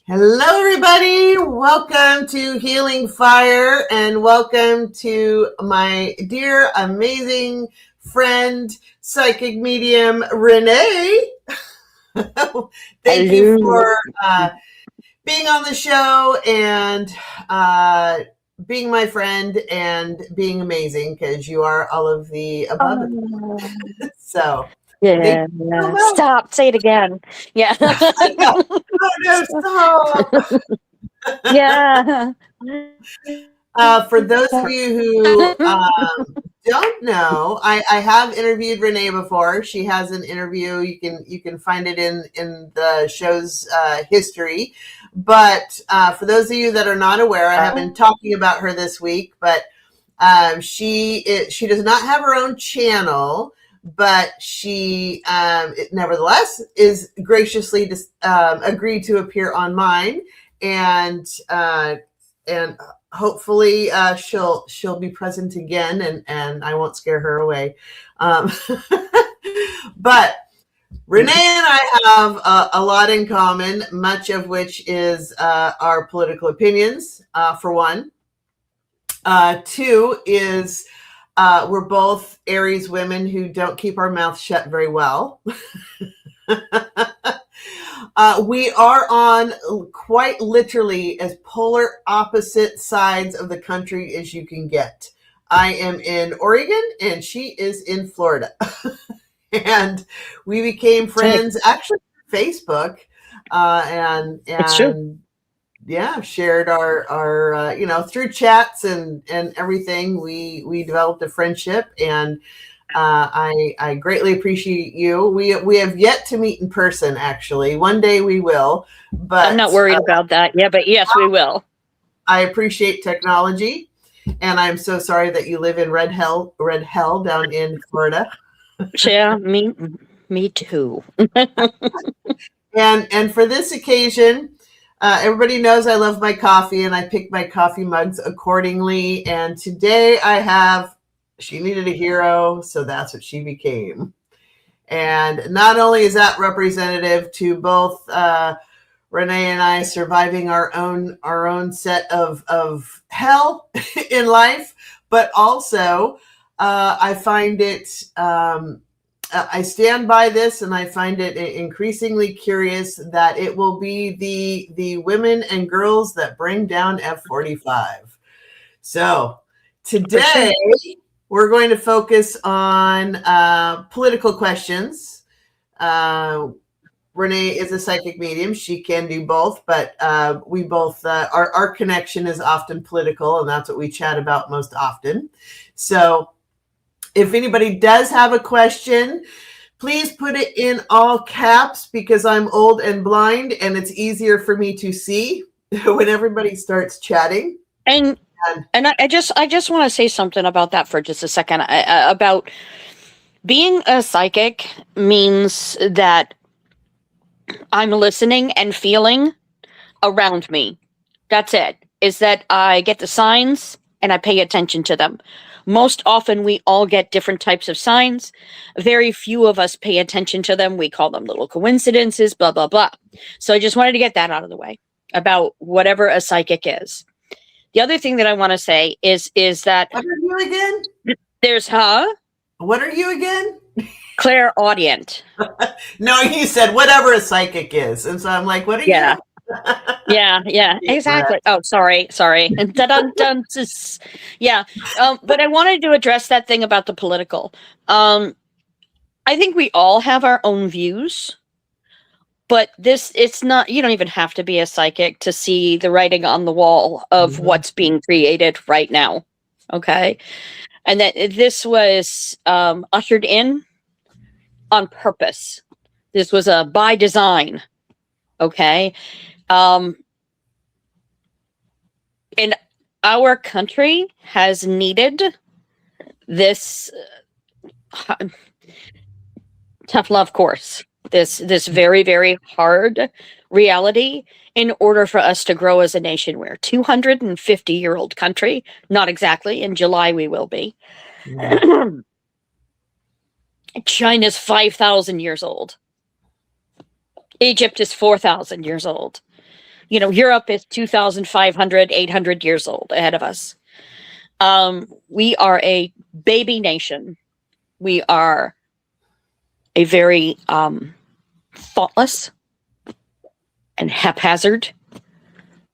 Hello, everybody. Welcome to Healing Fire and welcome to my dear, amazing friend, psychic medium, Renee. Thank you Hello. for being on the show and being my friend and being amazing because you are all of the above. Oh, So, thank yeah, you so yeah. much. Stop. Say it again. Yeah. I know. Oh, no, stop. Yeah. For those of you who don't know, I have interviewed Renee before. She has an interview. You can find it in the show's history. But for those of you that are not aware, I have been talking about her this week. But she does not have her own channel, but she nevertheless is graciously agreed to appear on mine and hopefully she'll be present again and I won't scare her away. But Renee and I have a lot in common, much of which is our political opinions, for one. Two is we're both Aries women who don't keep our mouths shut very well. We are on quite literally as polar opposite sides of the country as you can get. I am in Oregon and she is in Florida. And we became friends actually on Facebook It's true. and yeah, shared our through chats and everything. We developed a friendship and I greatly appreciate you. We have yet to meet in person. Actually, one day we will. But I'm not worried about that. Yeah, but yes, we will. I appreciate technology, and I'm so sorry that you live in red hell down in Florida. Yeah, me too. And for this occasion, everybody knows I love my coffee, and I pick my coffee mugs accordingly. And today I have. She needed a hero, so that's what she became. And not only is that representative to both Renee and I surviving our own set of hell in life, but also I find it. I stand by this, and I find it increasingly curious that it will be the women and girls that bring down F-45. So today we're going to focus on political questions. Renee is a psychic medium. She can do both, but we both, our connection is often political, and that's what we chat about most often. So if anybody does have a question, please put it in all caps because I'm old and blind, and it's easier for me to see when everybody starts chatting. And I just want to say something about that for just a second. About being a psychic means that I'm listening and feeling around me. That's it. Is that I get the signs and I pay attention to them. Most often, we all get different types of signs. Very few of us pay attention to them. We call them little coincidences, blah, blah, blah. So I just wanted to get that out of the way about whatever a psychic is. The other thing that I want to say is that What are you again? there's What are you again? clairaudient. No, you said whatever a psychic is. And so I'm like, what are Yeah. you? Yeah, exactly. Oh, sorry. Dun-dun-dun. Yeah. But I wanted to address that thing about the political. I think we all have our own views, but it's not, you don't even have to be a psychic to see the writing on the wall of what's being created right now. Okay. And that this was ushered in on purpose. This was a by design. Okay. And our country has needed this tough love course, this very, very hard reality in order for us to grow as a nation. We're a 250-year-old country. Not exactly. In July, we will be. Yeah. China's 5,000 years old. Egypt is 4,000 years old. Europe is 2,500, 800 years old ahead of us. We are a baby nation. We are a very thoughtless and haphazard,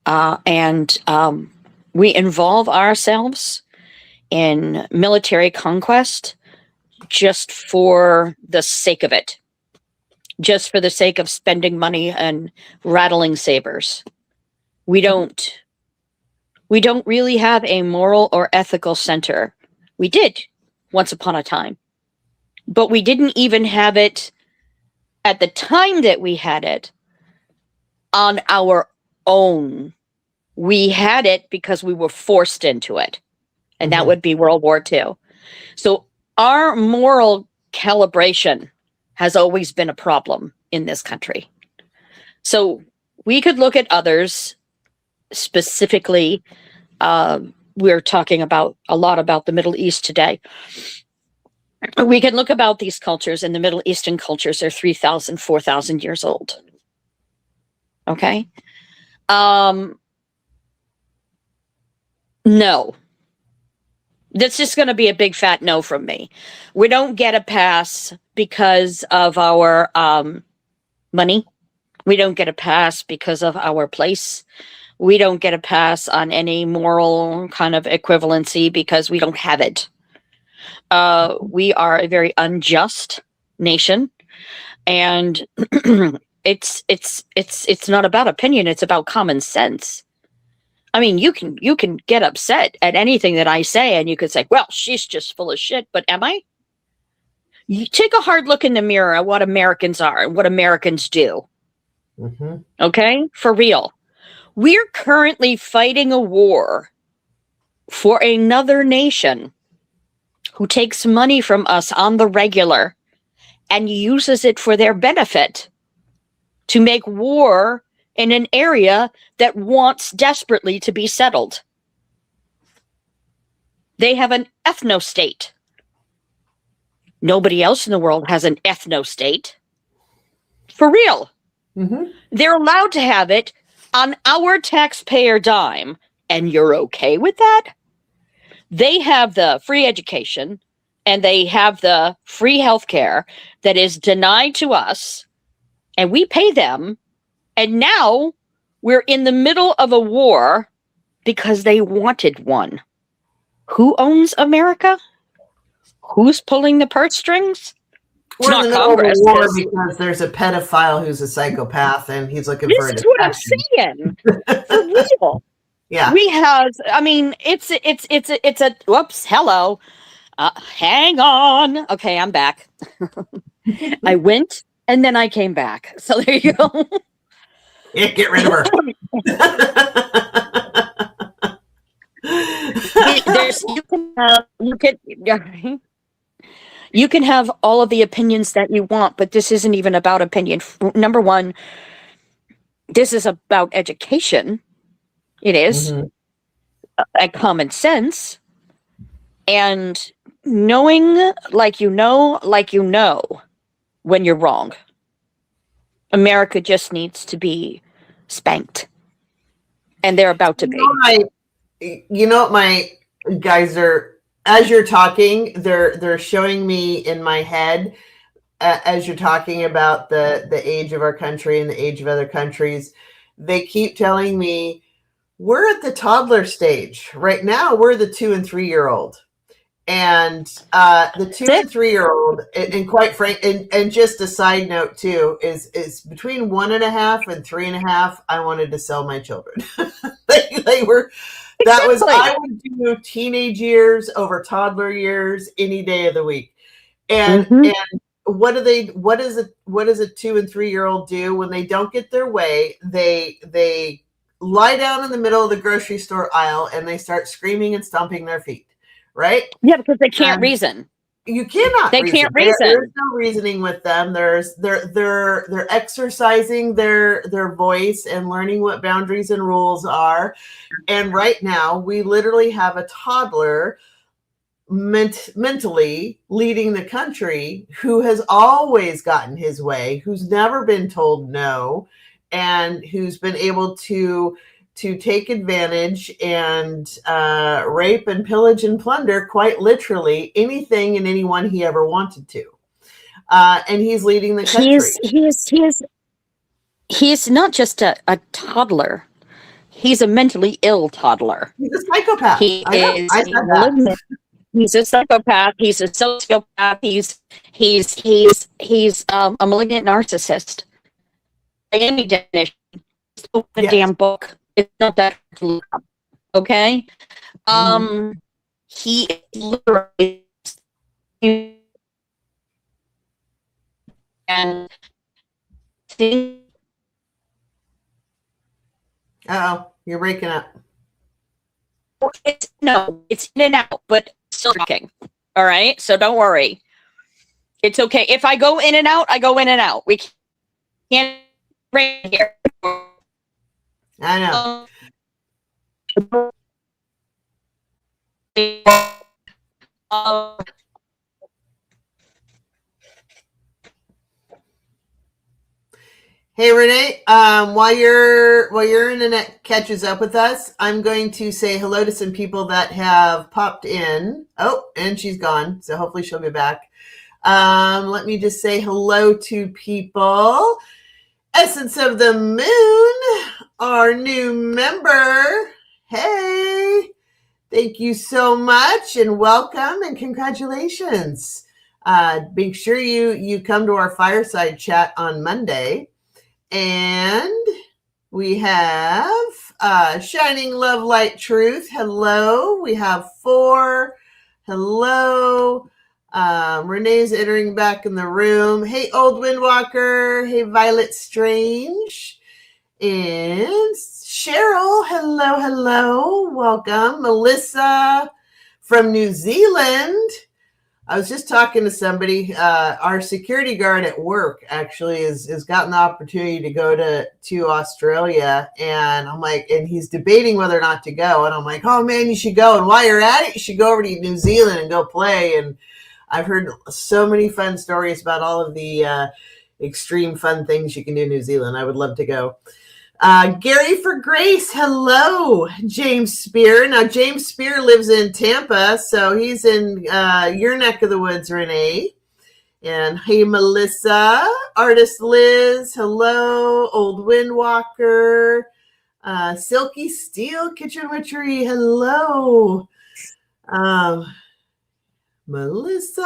and we involve ourselves in military conquest just for the sake of it, just for the sake of spending money and rattling sabers. We don't really have a moral or ethical center. We did once upon a time, but we didn't even have it at the time that we had it on our own. We had it because we were forced into it, and that would be World War II. So our moral calibration has always been a problem in this country. So we could look at others, specifically, we're talking about a lot about the Middle East today. We can look about these cultures, and the Middle Eastern cultures are 3,000, 4,000 years old. Okay? No. That's just going to be a big fat no from me. We don't get a pass because of our money. We don't get a pass because of our place. We don't get a pass on any moral kind of equivalency because we don't have it. We are a very unjust nation, and it's not about opinion. It's about common sense. I mean, you can get upset at anything that I say, and you could say, well, she's just full of shit, but am I? You take a hard look in the mirror at what Americans are and what Americans do. Okay? For real. We're currently fighting a war for another nation who takes money from us on the regular and uses it for their benefit to make war in an area that wants desperately to be settled. They have an ethno-state. Nobody else in the world has an ethno-state. For real. They're allowed to have it on our taxpayer dime, and you're okay with that? They have the free education, and they have the free healthcare that is denied to us, and we pay them. And now we're in the middle of a war because they wanted one. Who owns America? Who's pulling the purse strings? We're in the middle of a war because there's a pedophile who's a psychopath and he's looking for a This is what I'm saying. For real. Yeah. We have, I mean, it's a, whoops, hello. Hang on. Okay, I'm back. I went and then I came back. So there you go. Yeah, get rid of her. You can have all of the opinions that you want, but this isn't even about opinion. Number one, this is about education. It is a common sense, and knowing like you know when you're wrong. America just needs to be spanked, and they're about to be. My guys are, as you're talking, they're showing me in my head as you're talking about the age of our country and the age of other countries. They keep telling me we're at the toddler stage right now. We're the 2 and 3 year old. And the 2 and 3 year old, and quite frank, and just a side note too, is between 1.5 and 3.5. I wanted to sell my children. they were. That was, I would do teenage years over toddler years any day of the week. And what does a 2 and 3 year old do when they don't get their way? They lie down in the middle of the grocery store aisle and they start screaming and stomping their feet. Right? Yeah, because they can't reason. You cannot. They can't reason. There's no reasoning with them. They're exercising their voice and learning what boundaries and rules are. And right now, we literally have a toddler mentally leading the country who has always gotten his way, who's never been told no, and who's been able to take advantage and rape and pillage and plunder, quite literally, anything and anyone he ever wanted to. And he's leading the country. He's not just a toddler. He's a mentally ill toddler. He's a psychopath. He's a psychopath. He's a sociopath. He's a malignant narcissist. By any definition, open the damn book. It's not that hard to look up. Okay? He literally and think. Uh-oh, you're breaking up. It's in and out, but still talking. All right? So don't worry. It's okay. If I go in and out, I go in and out. We can't right here. I know. Hey Renee, while your internet catches up with us, I'm going to say hello to some people that have popped in. Oh, and she's gone, so hopefully she'll be back. Let me just say hello to people. Essence of the Moon, our new member. Hey, thank you so much and welcome and congratulations. Make sure you come to our fireside chat on Monday. And we have Shining Love Light Truth. Hello. We have 4. Hello. Renee's entering back in the room. Hey, Old Windwalker. Hey, Violet Strange. And Cheryl. Hello. Welcome. Melissa from New Zealand. I was just talking to somebody. Our security guard at work actually has gotten the opportunity to go to Australia, and I'm like, and he's debating whether or not to go. And I'm like, oh man, you should go. And while you're at it, you should go over to New Zealand and go play. And I've heard so many fun stories about all of the extreme fun things you can do in New Zealand. I would love to go. Gary for Grace. Hello, James Spear. Now, James Spear lives in Tampa, so he's in your neck of the woods, Renee. And hey, Melissa, Artist Liz. Hello, Old Windwalker. Silky Steel, Kitchen Witchery. Hello. Melissa.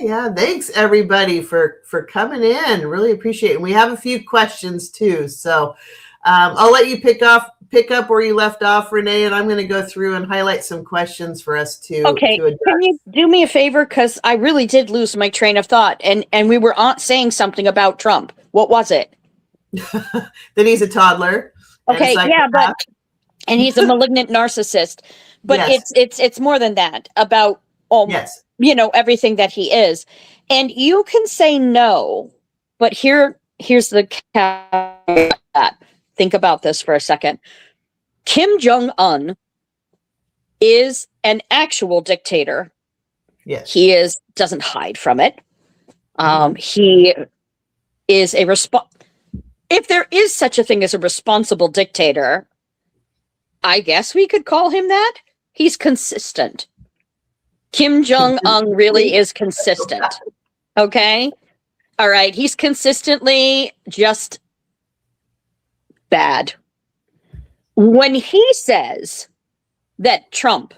Yeah, thanks everybody for coming in. Really appreciate it. And we have a few questions too. So I'll let you pick up where you left off, Renee, and I'm going to go through and highlight some questions for us to address. Can you do me a favor? Because I really did lose my train of thought, and we were saying something about Trump. What was it? That he's a toddler. Okay, and he's a malignant narcissist. But yes. it's more than that. About yes. Everything that he is. And you can say no, but here's the caveat. Think about this for a second. Kim Jong-un is an actual dictator. Yes. He doesn't hide from it. He is if there is such a thing as a responsible dictator, I guess we could call him that. He's consistent. Kim Jong-un really is consistent. Okay? All right. He's consistently just bad. When he says that Trump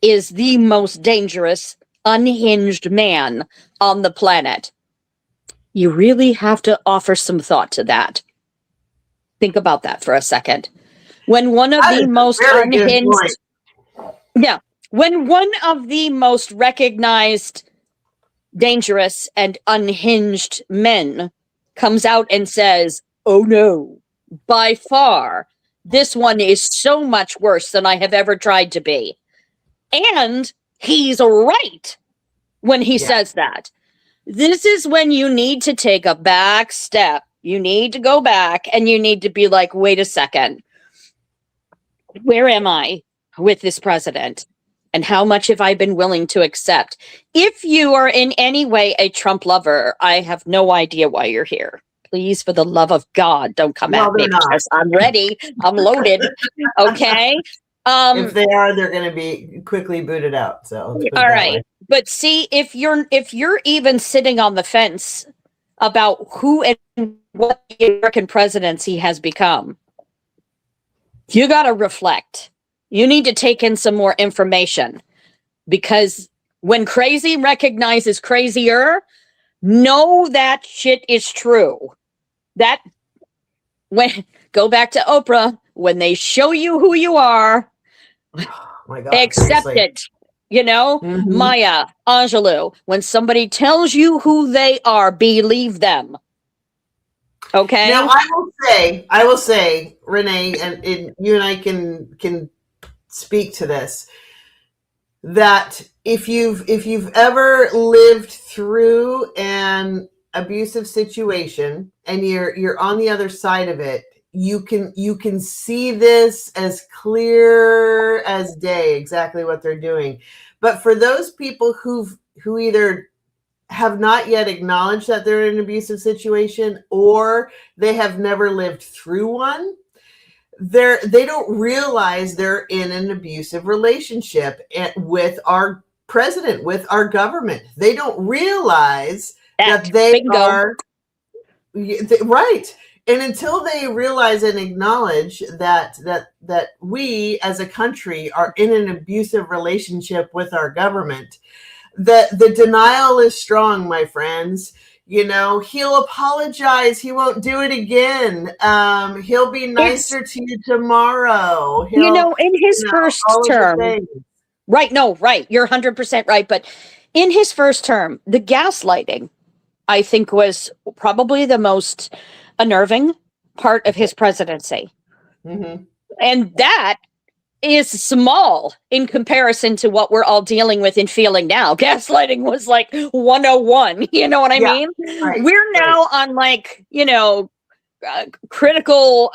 is the most dangerous, unhinged man on the planet, you really have to offer some thought to that. Think about that for a second. When one of the most unhinged... Yeah. When one of the most recognized, dangerous, and unhinged men comes out and says, oh no, by far, this one is so much worse than I have ever tried to be. And he's right when he says that. This is when you need to take a back step. You need to go back and you need to be like, wait a second. Where am I with this president? And how much have I been willing to accept? If you are in any way a Trump lover, I have no idea why you're here. please, for the love of God, don't come No, at me they're not. because I'm ready. I'm loaded. Okay. If they are, they're going to be quickly booted out. So let's put it All that way. right. But see, if you're even sitting on the fence about who and what the American presidency has become, you got to reflect. You need to take in some more information, because when crazy recognizes crazier, know that shit is true. That when go back to Oprah, when they show you who you are, Oh my God, accept seriously. it. You know, Mhm. Maya Angelou, when somebody tells you who they are, believe them. Okay. Now I will say, Renee, and you and I can speak to this, that if you've ever lived through an abusive situation and you're on the other side of it, you can see this as clear as day, exactly what they're doing. But for those people who either have not yet acknowledged that they're in an abusive situation, or they have never lived through one, they don't realize they're in an abusive relationship with our president, with our government. They don't realize that they Bingo. are right. And until they realize and acknowledge that we as a country are in an abusive relationship with our government, the denial is strong, my friends. You know, he'll apologize. He won't do it again. He'll be nicer to you tomorrow. In his first all of the term, things. right? No, right. You're 100% right. But in his first term, the gaslighting, I think, was probably the most unnerving part of his presidency. Mm-hmm. And that is small in comparison to what we're all dealing with and feeling now. Gaslighting was like 101. You know what I mean? Right, We're now on like, critical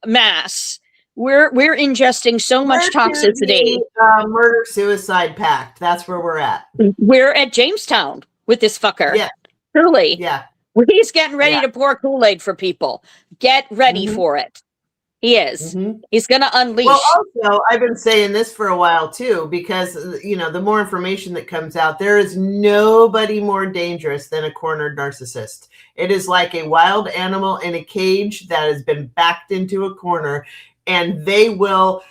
mass. We're ingesting so much toxicity. The murder suicide pact. That's where we're at. We're at Jamestown with this fucker. Yeah. Truly. Yeah. He's getting ready to pour Kool-Aid for people. Get ready for it. He is. Mm-hmm. He's going to unleash. Well, also, I've been saying this for a while too, because the more information that comes out, there is nobody more dangerous than a cornered narcissist. It is like a wild animal in a cage that has been backed into a corner, and they will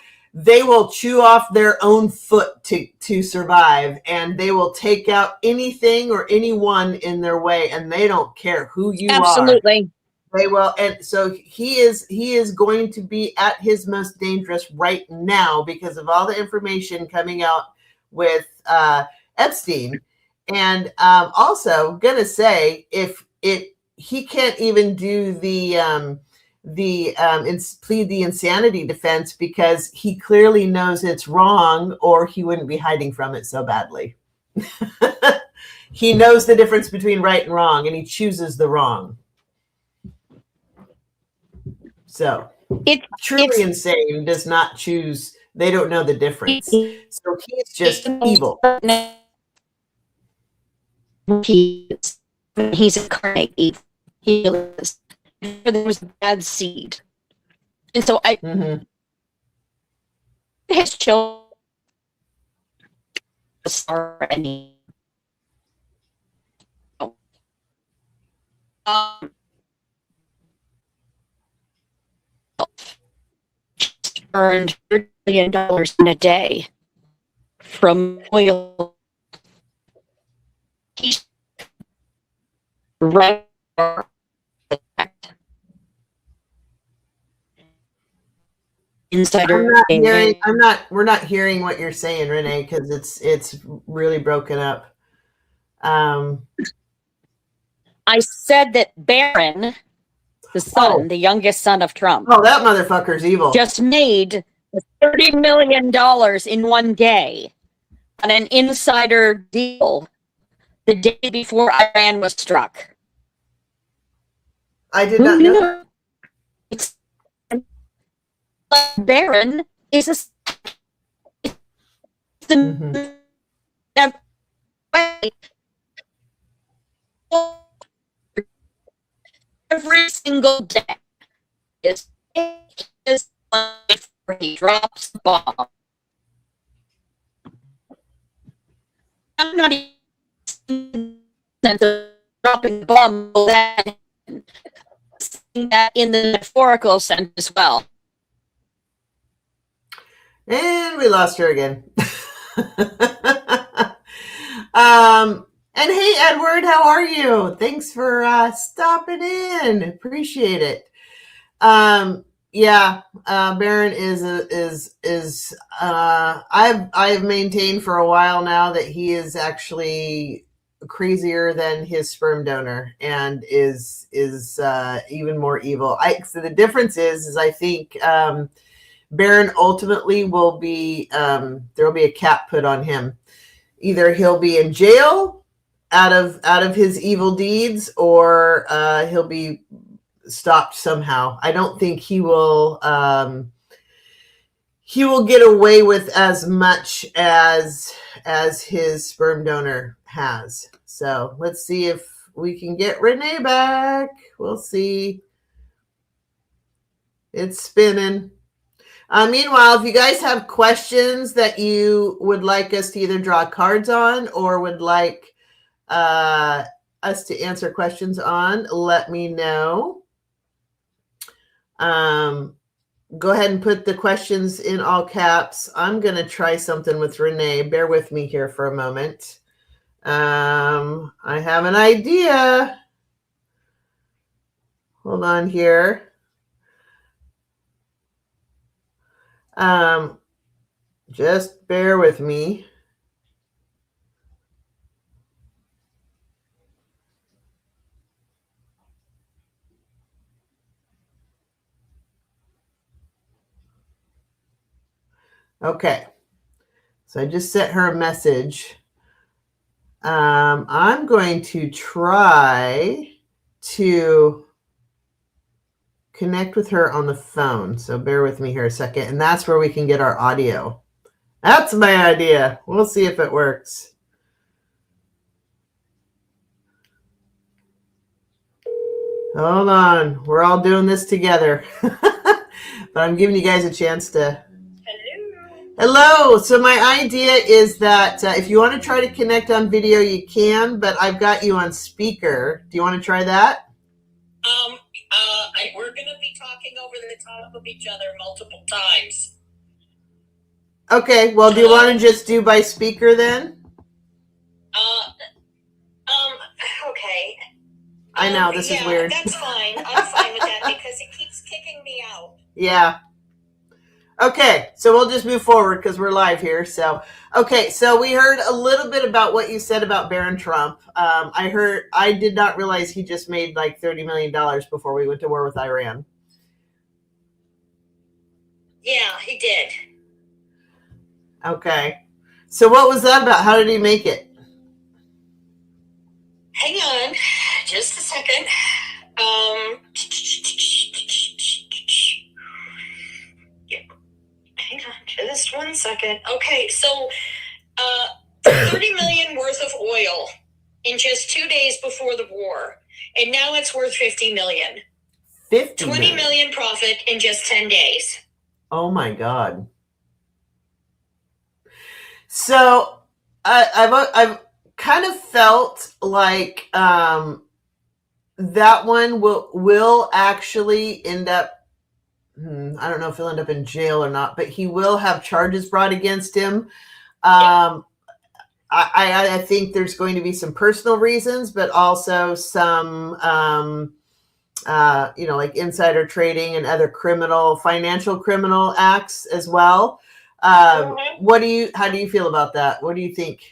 chew off their own foot to survive, and they will take out anything or anyone in their way, and they don't care who you are. Absolutely. They will. And so he is going to be at his most dangerous right now because of all the information coming out with Epstein. And also gonna say, if he can't even do plead the insanity defense, because he clearly knows it's wrong, or he wouldn't be hiding from it so badly. He knows the difference between right and wrong, and he chooses the wrong. So truly insane does not choose. They don't know the difference. So he's just evil. He's incarnate evil. He is. There was a bad seed. And so his children earned $1 billion in a day from oil. He's right. Insider. We're not hearing what you're saying, Renee, because it's really broken up. I said that Barron, the son, the youngest son of Trump. Oh, that motherfucker's evil. Just made $30 million in one day on an insider deal the day before Iran was struck. I did not know. Barron is every single day is before he drops the bomb. I'm not even dropping the bomb that in the metaphorical sense as well. And we lost her again. And hey, Edward, how are you? Thanks for stopping in. Appreciate it. Yeah, Baron is I've maintained for a while now that he is actually crazier than his sperm donor and is even more evil. So the difference is I think Baron ultimately will be there will be a cap put on him. Either he'll be in jail out of his evil deeds, or he'll be stopped somehow. I don't think he will get away with as much as his sperm donor has. So let's see if we can get Renee back. We'll see. It's spinning. Meanwhile, if you guys have questions that you would like us to either draw cards on or would like us to answer questions on, let me know. Go ahead and put the questions in all caps. I'm going to try something with Renee. Bear with me here for a moment. I have an idea. Hold on here. Just bear with me. Okay. So I just sent her a message. I'm going to try to connect with her on the phone. So bear with me here a second. And that's where we can get our audio. That's my idea. We'll see if it works. Hold on. We're all doing this together. But I'm giving you guys a chance to... Hello. So my idea is that if you want to try to connect on video, you can, but I've got you on speaker. Do you want to try that? We're going to be talking over the top of each other multiple times. Okay. Well, do you want to just do by speaker then? Okay. I know this is weird. That's fine. I'm fine with that because it keeps kicking me out. Yeah. Okay, so we'll just move forward because we're live here. So we heard a little bit about what you said about Baron Trump. I did not realize he just made like $30 million before we went to war with Iran. Yeah, he did. Okay. So what was that about? How did he make it? Hang on just a second. Hang on just 1 second. Okay, so 30 million worth of oil in just 2 days before the war, and now it's worth 50 million. 20 million profit in just 10 days. Oh my God. So I've kind of felt like that one will actually end up, I don't know if he'll end up in jail or not, but he will have charges brought against him. I think there's going to be some personal reasons, but also some, like insider trading and other financial criminal acts as well. How do you feel about that? What do you think?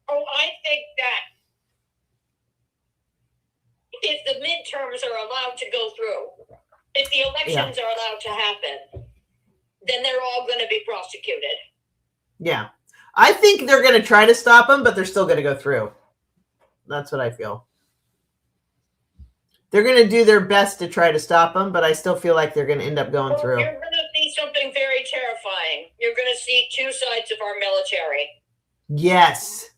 Oh, I think that if the midterms are allowed to go through, if the elections are allowed to happen, then they're all going to be prosecuted. Yeah. I think they're going to try to stop them, but they're still going to go through. That's what I feel. They're going to do their best to try to stop them, but I still feel like they're going to end up going through. You're going to see something very terrifying. You're going to see two sides of our military. Yes.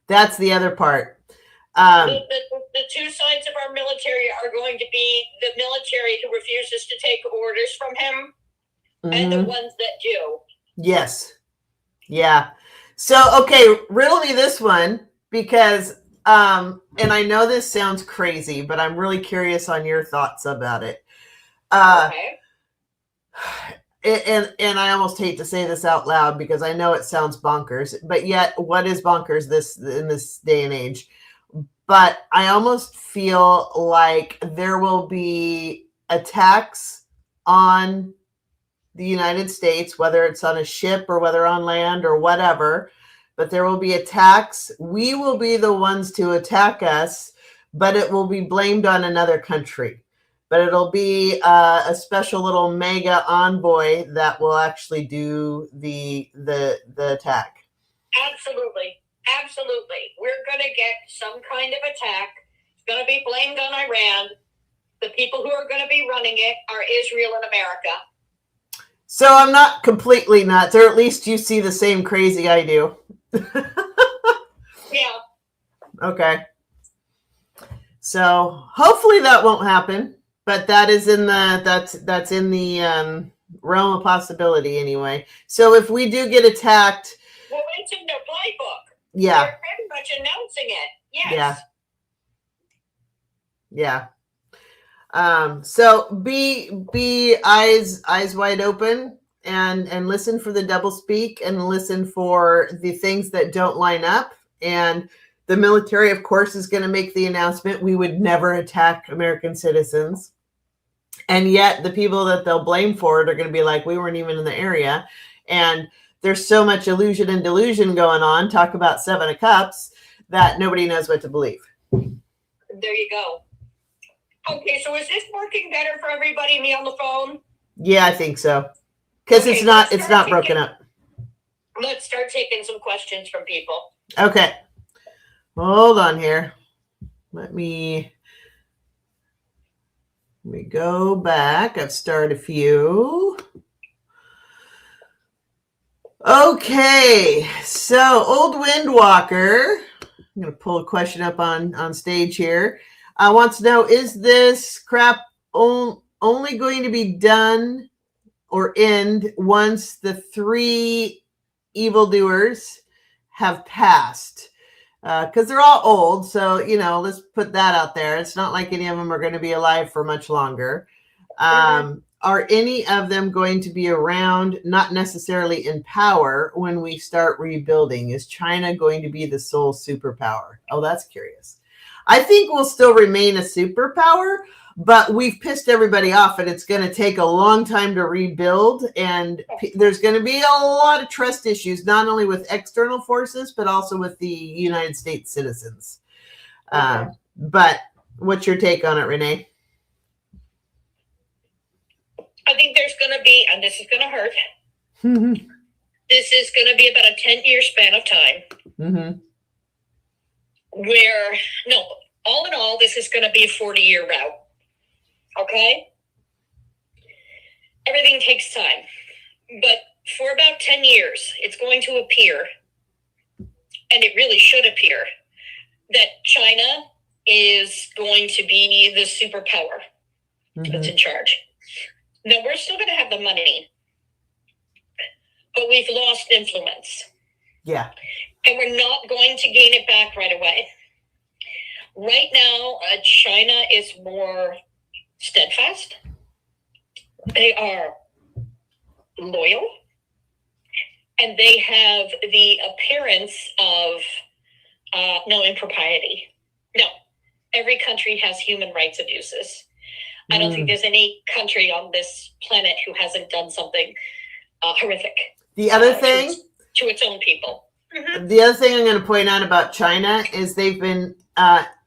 That's the other part. The two sides of our military are going to be the military who refuses to take orders from him and the ones that do. Yes. Yeah. So, okay, riddle me this one because, and I know this sounds crazy, but I'm really curious on your thoughts about it. Okay. And I almost hate to say this out loud because I know it sounds bonkers, but yet what is bonkers in this day and age? But I almost feel like there will be attacks on the United States, whether it's on a ship or whether on land or whatever, but there will be attacks. We will be the ones to attack us, but it will be blamed on another country. But it'll be a special little mega envoy that will actually do the attack. Absolutely. We're going to get some kind of attack. It's going to be blamed on Iran. The people who are going to be running it are Israel and America. So I'm not completely nuts, or at least you see the same crazy I do. Yeah. Okay. So hopefully that won't happen, but that is in the that's in the realm of possibility anyway. So if we do get attacked, well, it's in their playbook. Yeah. They're pretty much announcing it. Yes. Yeah. So be eyes wide open and listen for the double speak and listen for the things that don't line up. And the military, of course, is going to make the announcement we would never attack American citizens. And yet the people that they'll blame for it are going to be like, we weren't even in the area. And there's so much illusion and delusion going on. Talk about 7 of Cups that nobody knows what to believe. There you go. Okay, so is this working better for everybody? Me on the phone? Yeah, I think so. Because Okay, it's not broken up. Let's start taking some questions from people. Okay. Hold on here. Let me go back. I've started a few. Okay. So Old Windwalker, I'm going to pull a question up on stage here. Wants to know, is this crap only going to be done or end once the 3 evildoers have passed? Because they're all old. So, let's put that out there. It's not like any of them are going to be alive for much longer. Are any of them going to be around, not necessarily in power, when we start rebuilding? Is China going to be the sole superpower? Oh, that's curious. I think we'll still remain a superpower, but we've pissed everybody off and it's going to take a long time to rebuild. And there's going to be a lot of trust issues, not only with external forces, but also with the United States citizens. But what's your take on it, Renee? I think there's going to be, and this is going to hurt, this is going to be about a 10-year span of time. Where, no, all in all, this is going to be a 40-year route. Okay? Everything takes time. But for about 10 years, it's going to appear, and it really should appear, that China is going to be the superpower that's in charge. Now, we're still going to have the money, but we've lost influence. Yeah. And we're not going to gain it back right away. Right now, China is more steadfast. They are loyal. And they have the appearance of no impropriety. No, every country has human rights abuses. I don't think there's any country on this planet who hasn't done something horrific. The other thing to its own people. The other thing I'm going to point out about China is they've been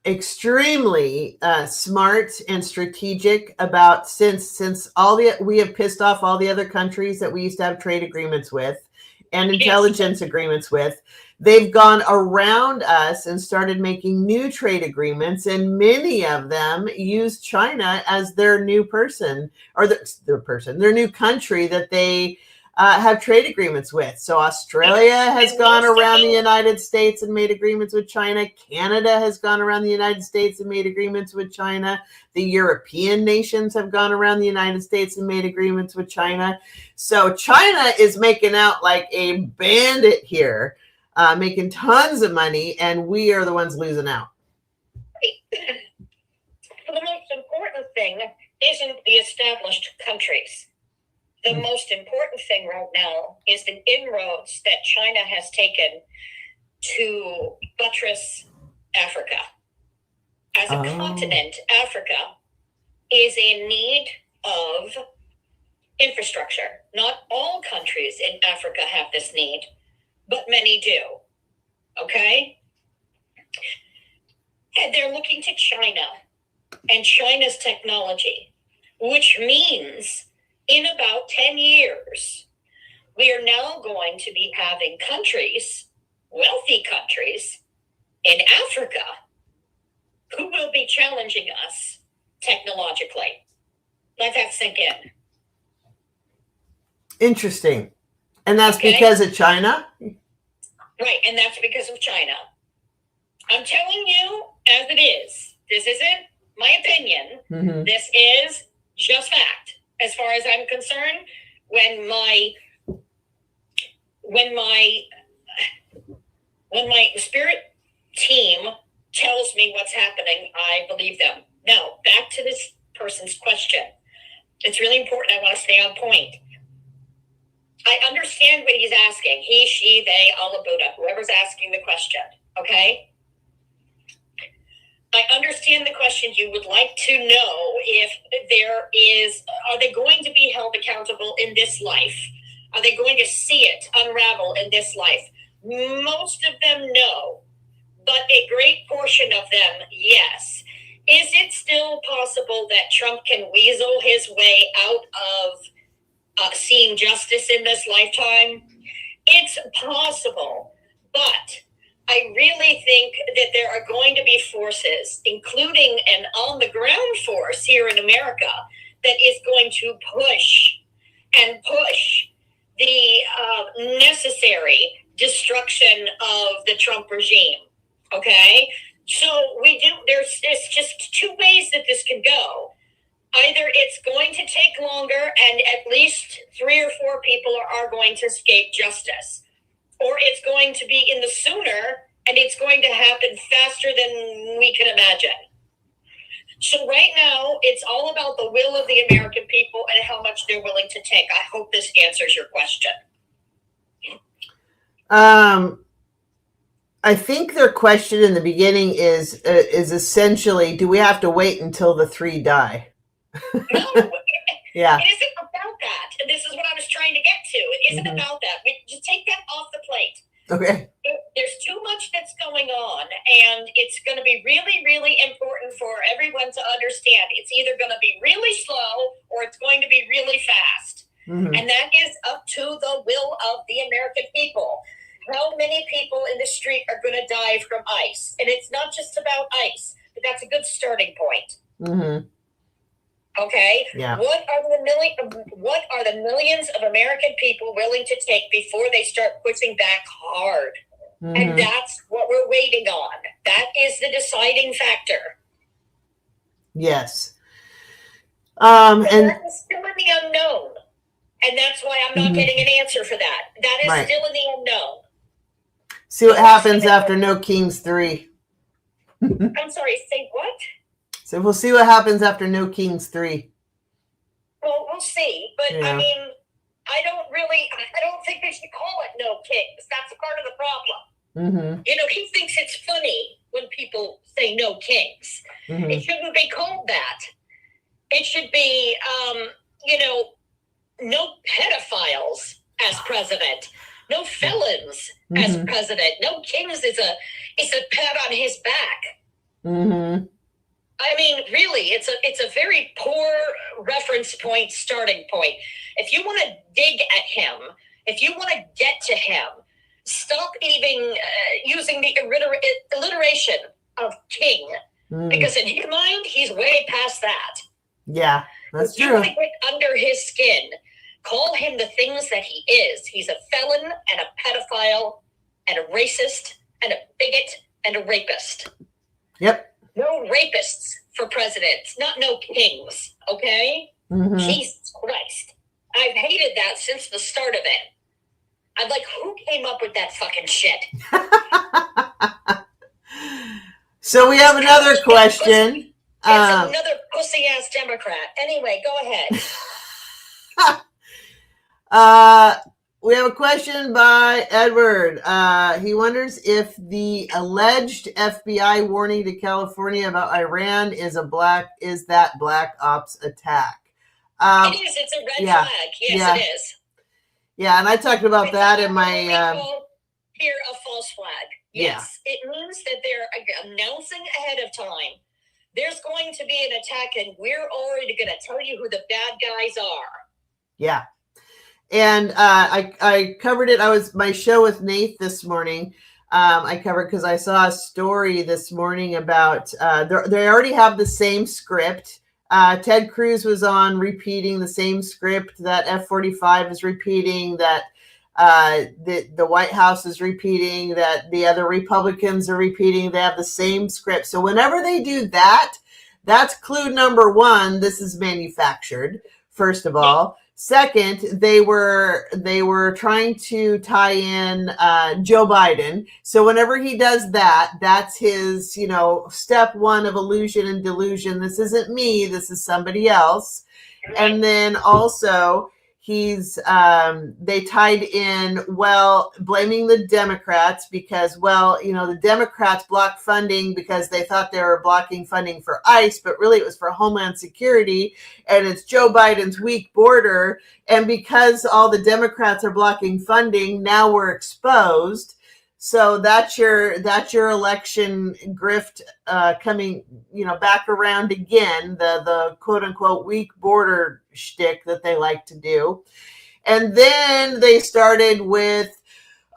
extremely smart and strategic about since we have pissed off all the other countries that we used to have trade agreements with and intelligence agreements with. They've gone around us and started making new trade agreements, and many of them use China as their new person or their new country that they have trade agreements with. So Australia has gone around the United States and made agreements with China. Canada has gone around the United States and made agreements with China. The European nations have gone around the United States and made agreements with China. So China is making out like a bandit here, making tons of money, and we are the ones losing out. The most important thing isn't the established countries. The most important thing right now is the inroads that China has taken to buttress Africa. As a continent, Africa is in need of infrastructure. Not all countries in Africa have this need, but many do. Okay? And they're looking to China and China's technology, which means in about 10 years, we are now going to be having countries, wealthy countries in Africa, who will be challenging us technologically. Let that sink in. Interesting. And that's because of China? Right, and that's because of China. I'm telling you, as it is, this isn't my opinion. Mm-hmm. This is just fact. As far as I'm concerned, when my spirit team tells me what's happening, I believe them. Now, back to this person's question. It's really important. I want to stay on point. I understand what he's asking. He, she, they, Allah, Buddha, whoever's asking the question. Okay? I understand the question. You would like to know if are they going to be held accountable in this life? Are they going to see it unravel in this life? Most of them, no. But a great portion of them, yes. Is it still possible that Trump can weasel his way out of seeing justice in this lifetime? It's possible, but I really think that there are going to be forces, including an on-the-ground force here in America, that is going to push the necessary destruction of the Trump regime. Okay? So there's just two ways that this can go. Either it's going to take longer and at least 3 or 4 people are going to escape justice. Or it's going to be in the sooner, and it's going to happen faster than we can imagine. So right now, it's all about the will of the American people and how much they're willing to take. I hope this answers your question. I think their question in the beginning is essentially, do we have to wait until the 3 die? No, yeah. It isn't about that. And this is what I was trying to get to. It isn't about that. We just take that off the plate. Okay. There's too much that's going on, and it's going to be really, really important for everyone to understand. It's either going to be really slow or it's going to be really fast. Mm-hmm. And that is up to the will of the American people. How many people in the street are going to die from ICE? And it's not just about ICE, but that's a good starting point. Mm-hmm. Okay. Yeah. What are the millions of American people willing to take before they start pushing back hard? Mm-hmm. And that's what we're waiting on. That is the deciding factor. Yes. And that is still in the unknown. And that's why I'm not getting an answer for that. That is still in the unknown. See what happens after No Kings 3. I'm sorry, say what? So we'll see what happens after No Kings 3. Well, we'll see. But, yeah. I mean, I don't think they should call it No Kings. That's a part of the problem. Mm-hmm. You know, he thinks it's funny when people say No Kings. Mm-hmm. It shouldn't be called that. It should be, no pedophiles as president. No felons as president. No kings is a pat on his back. Mm-hmm. I mean, really, it's a very poor reference point, starting point. If you want to dig at him, if you want to get to him, stop even using the alliteration of king, because in his mind, he's way past that. Yeah, that's true. You want to get under his skin. Call him the things that he is. He's a felon and a pedophile and a racist and a bigot and a rapist. Yep. No rapists for presidents, not no kings, okay? Mm-hmm. Jesus Christ. I've hated that since the start of it. I'm like, who came up with that fucking shit? So we have another question. It's another pussy-ass Democrat. Anyway, go ahead. We have a question by Edward. He wonders if the alleged FBI warning to California about Iran is that black ops attack. It is. It's a red flag. Yes, it is. Yeah, and I talked about that in my... here, a false flag. Yes, it means that they're announcing ahead of time. There's going to be an attack, and we're already going to tell you who the bad guys are. Yeah. And I covered it. My show with Nate this morning. I covered because I saw a story this morning about they already have the same script. Ted Cruz was on repeating the same script that F-45 is repeating, that the White House is repeating, that the other Republicans are repeating. They have the same script. So whenever they do that, that's clue number one. This is manufactured, first of all. Second, they were trying to tie in Joe Biden. So whenever he does that, that's his, step one of illusion and delusion. This isn't me. This is somebody else. And then also they tied in, blaming the Democrats because, the Democrats blocked funding because they thought they were blocking funding for ICE, but really it was for Homeland Security, and it's Joe Biden's weak border. And because all the Democrats are blocking funding, now we're exposed. So that's your election grift coming, back around again, the quote unquote weak border shtick that they like to do. And then they started with,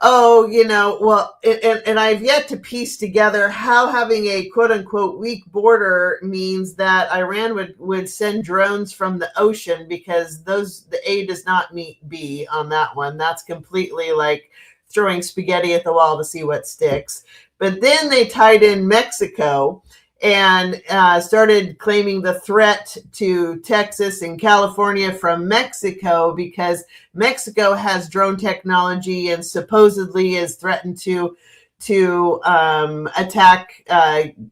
and I've yet to piece together how having a quote unquote weak border means that Iran would send drones from the ocean, because the A does not meet B on that one. That's completely like throwing spaghetti at the wall to see what sticks. But then they tied in Mexico and started claiming the threat to Texas and California from Mexico, because Mexico has drone technology and supposedly is threatened to attack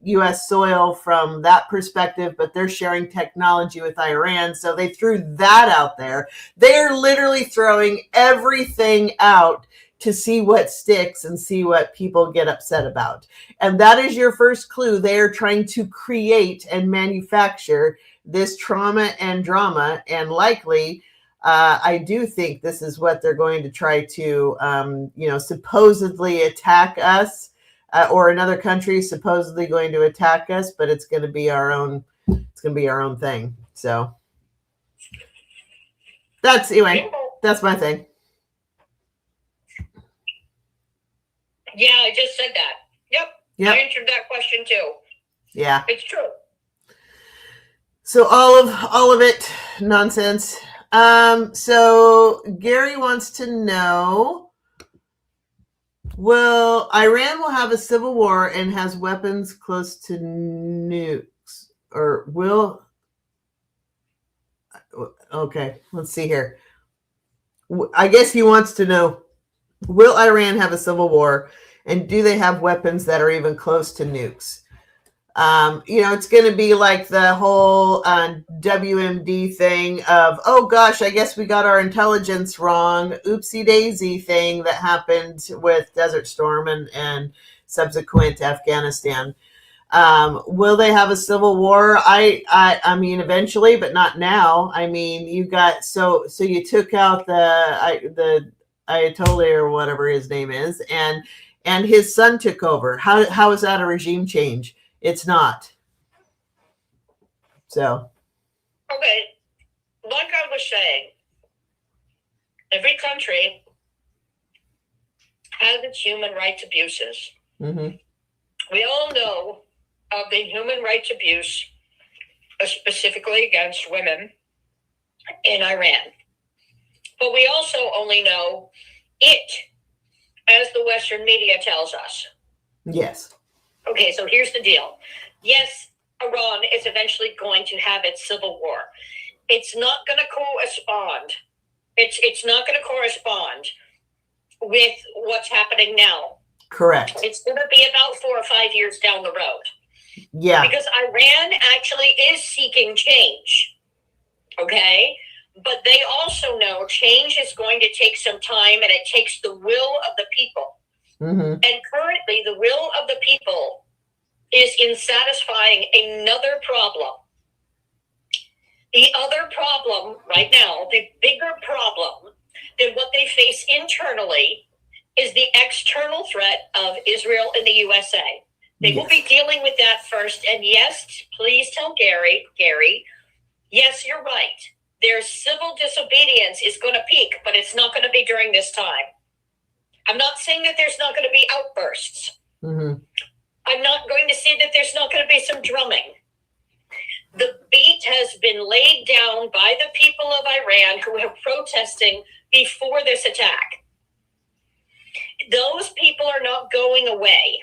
U.S. soil from that perspective, but they're sharing technology with Iran. So they threw that out there. They're literally throwing everything out to see what sticks and see what people get upset about. And that is your first clue. They are trying to create and manufacture this trauma and drama. And likely, I do think this is what they're going to try to, supposedly attack us, or another country supposedly going to attack us, but it's going to be our own thing. So that's my thing. Yeah, I just said that. Yep. I answered that question too. Yeah. It's true. So all of it nonsense. So Gary wants to know, Iran will have a civil war and has weapons close to nukes, or will? Okay, let's see here. I guess he wants to know, will Iran have a civil war, and do they have weapons that are even close to nukes? It's going to be like the whole WMD thing of, oh gosh, I guess we got our intelligence wrong, oopsie daisy thing that happened with Desert Storm and subsequent Afghanistan. Will they have a civil war? I mean, eventually, but not now. I mean, you got, so you took out the Ayatollah or whatever his name is, and his son took over. How is that a regime change? It's not. So. Okay. Like I was saying, every country has its human rights abuses. Mm-hmm. We all know of the human rights abuse, specifically against women in Iran. But we also only know it as the Western media tells us. Yes. Okay, so here's the deal. Yes, Iran is eventually going to have its civil war. It's not going to correspond. It's not going to correspond with what's happening now. Correct. It's going to be about 4 or 5 years down the road. Yeah. Because Iran actually is seeking change. Okay? But they also know change is going to take some time, and it takes the will of the people. Mm-hmm. And currently, the will of the people is in satisfying another problem. The other problem right now, the bigger problem than what they face internally, is the external threat of Israel and the USA. They will be dealing with that first. And yes, please tell Gary, yes, you're right. Their civil disobedience is going to peak, but it's not going to be during this time. I'm not saying that there's not going to be outbursts. Mm-hmm. I'm not going to say that there's not going to be some drumming. The beat has been laid down by the people of Iran who were protesting before this attack. Those people are not going away.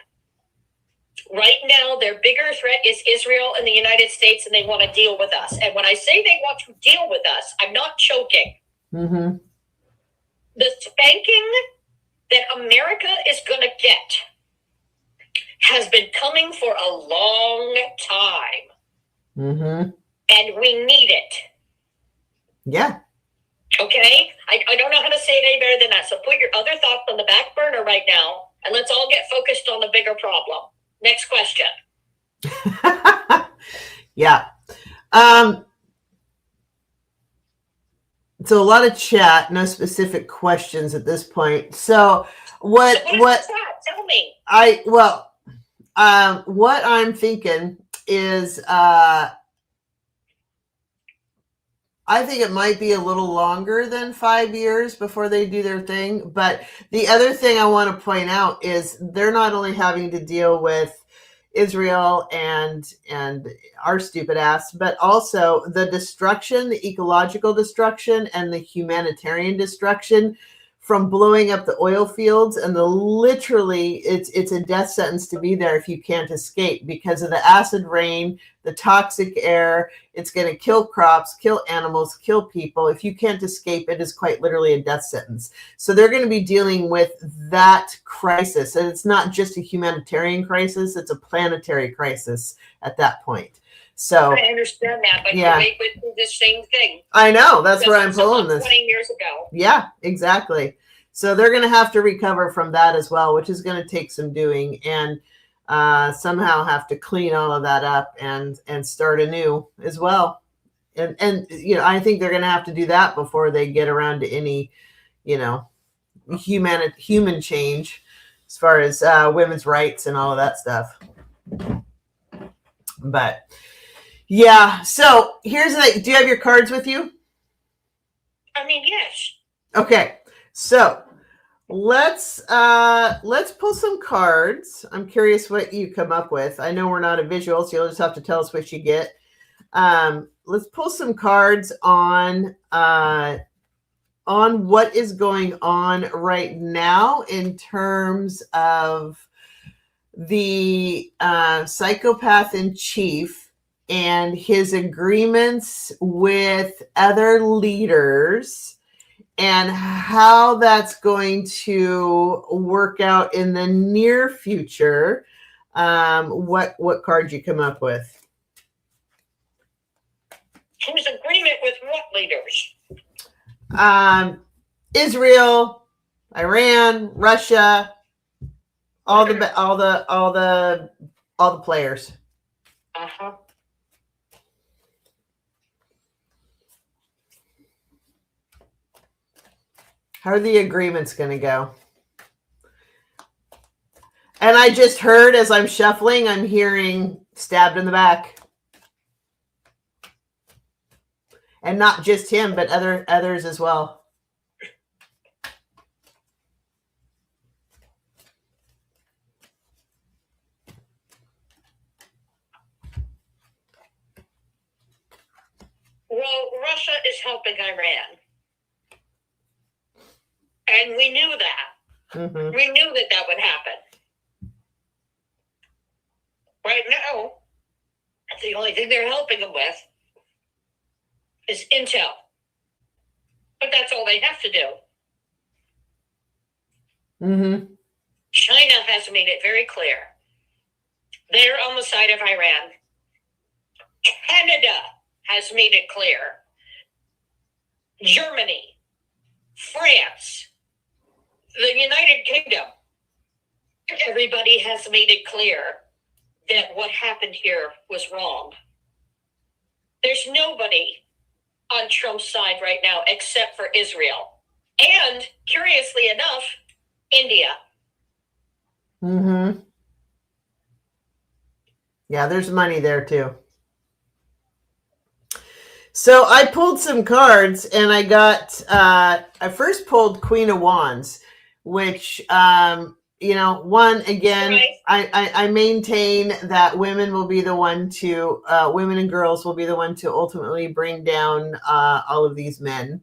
Right now, their bigger threat is Israel and the United States, and they want to deal with us. And when I say they want to deal with us, I'm not joking. Mm-hmm. The spanking that America is going to get has been coming for a long time. Mm-hmm. And we need it. Yeah. Okay? I don't know how to say it any better than that. So put your other thoughts on the back burner right now, and let's all get focused on the bigger problem. Next question. Yeah. So a lot of chat, no specific questions at this point. So what Tell me. What I'm thinking is I think it might be a little longer than 5 years before they do their thing. But the other thing I want to point out is they're not only having to deal with Israel and our stupid ass, but also the destruction, the ecological destruction, and the humanitarian destruction from blowing up the oil fields. And literally it's a death sentence to be there if you can't escape because of the acid rain, the toxic air. It's going to kill crops, kill animals, kill people. If you can't escape, it is quite literally a death sentence. So they're going to be dealing with that crisis. And it's not just a humanitarian crisis, it's a planetary crisis at that point. So I understand that, but yeah, we went through the same thing. I know. That's where I'm pulling this. 20 years ago. Yeah, exactly. So they're going to have to recover from that as well, which is going to take some doing, and somehow have to clean all of that up and start anew as well. And you know, I think they're going to have to do that before they get around to any, you know, human change as far as women's rights and all of that stuff. But yeah, so here's the, do you have your cards with you? I mean, yes. Okay, so let's pull some cards. I'm curious what you come up with. I know we're not a visual, so you'll just have to tell us what you get. Let's pull some cards on what is going on right now in terms of the psychopath in chief and his agreements with other leaders and how that's going to work out in the near future. What card you come up with? Whose agreement with what leaders? Israel, Iran, Russia, all the players. Uh-huh. How are the agreements going to go? And I just heard as I'm shuffling, I'm hearing stabbed in the back. And not just him, but others as well. Well, Russia is helping Iran. And we knew that. Mm-hmm. We knew that that would happen. Right now, the only thing they're helping them with is intel. But that's all they have to do. Mm-hmm. China has made it very clear. They're on the side of Iran. Canada has made it clear. Germany, France, the United Kingdom, everybody has made it clear that what happened here was wrong. There's nobody on Trump's side right now except for Israel. And, curiously enough, India. Mm-hmm. Yeah, there's money there too. So I pulled some cards and I got, I first pulled Queen of Wands, which, one, again, Right. I maintain that women will be the one to, women and girls will be the one to ultimately bring down all of these men.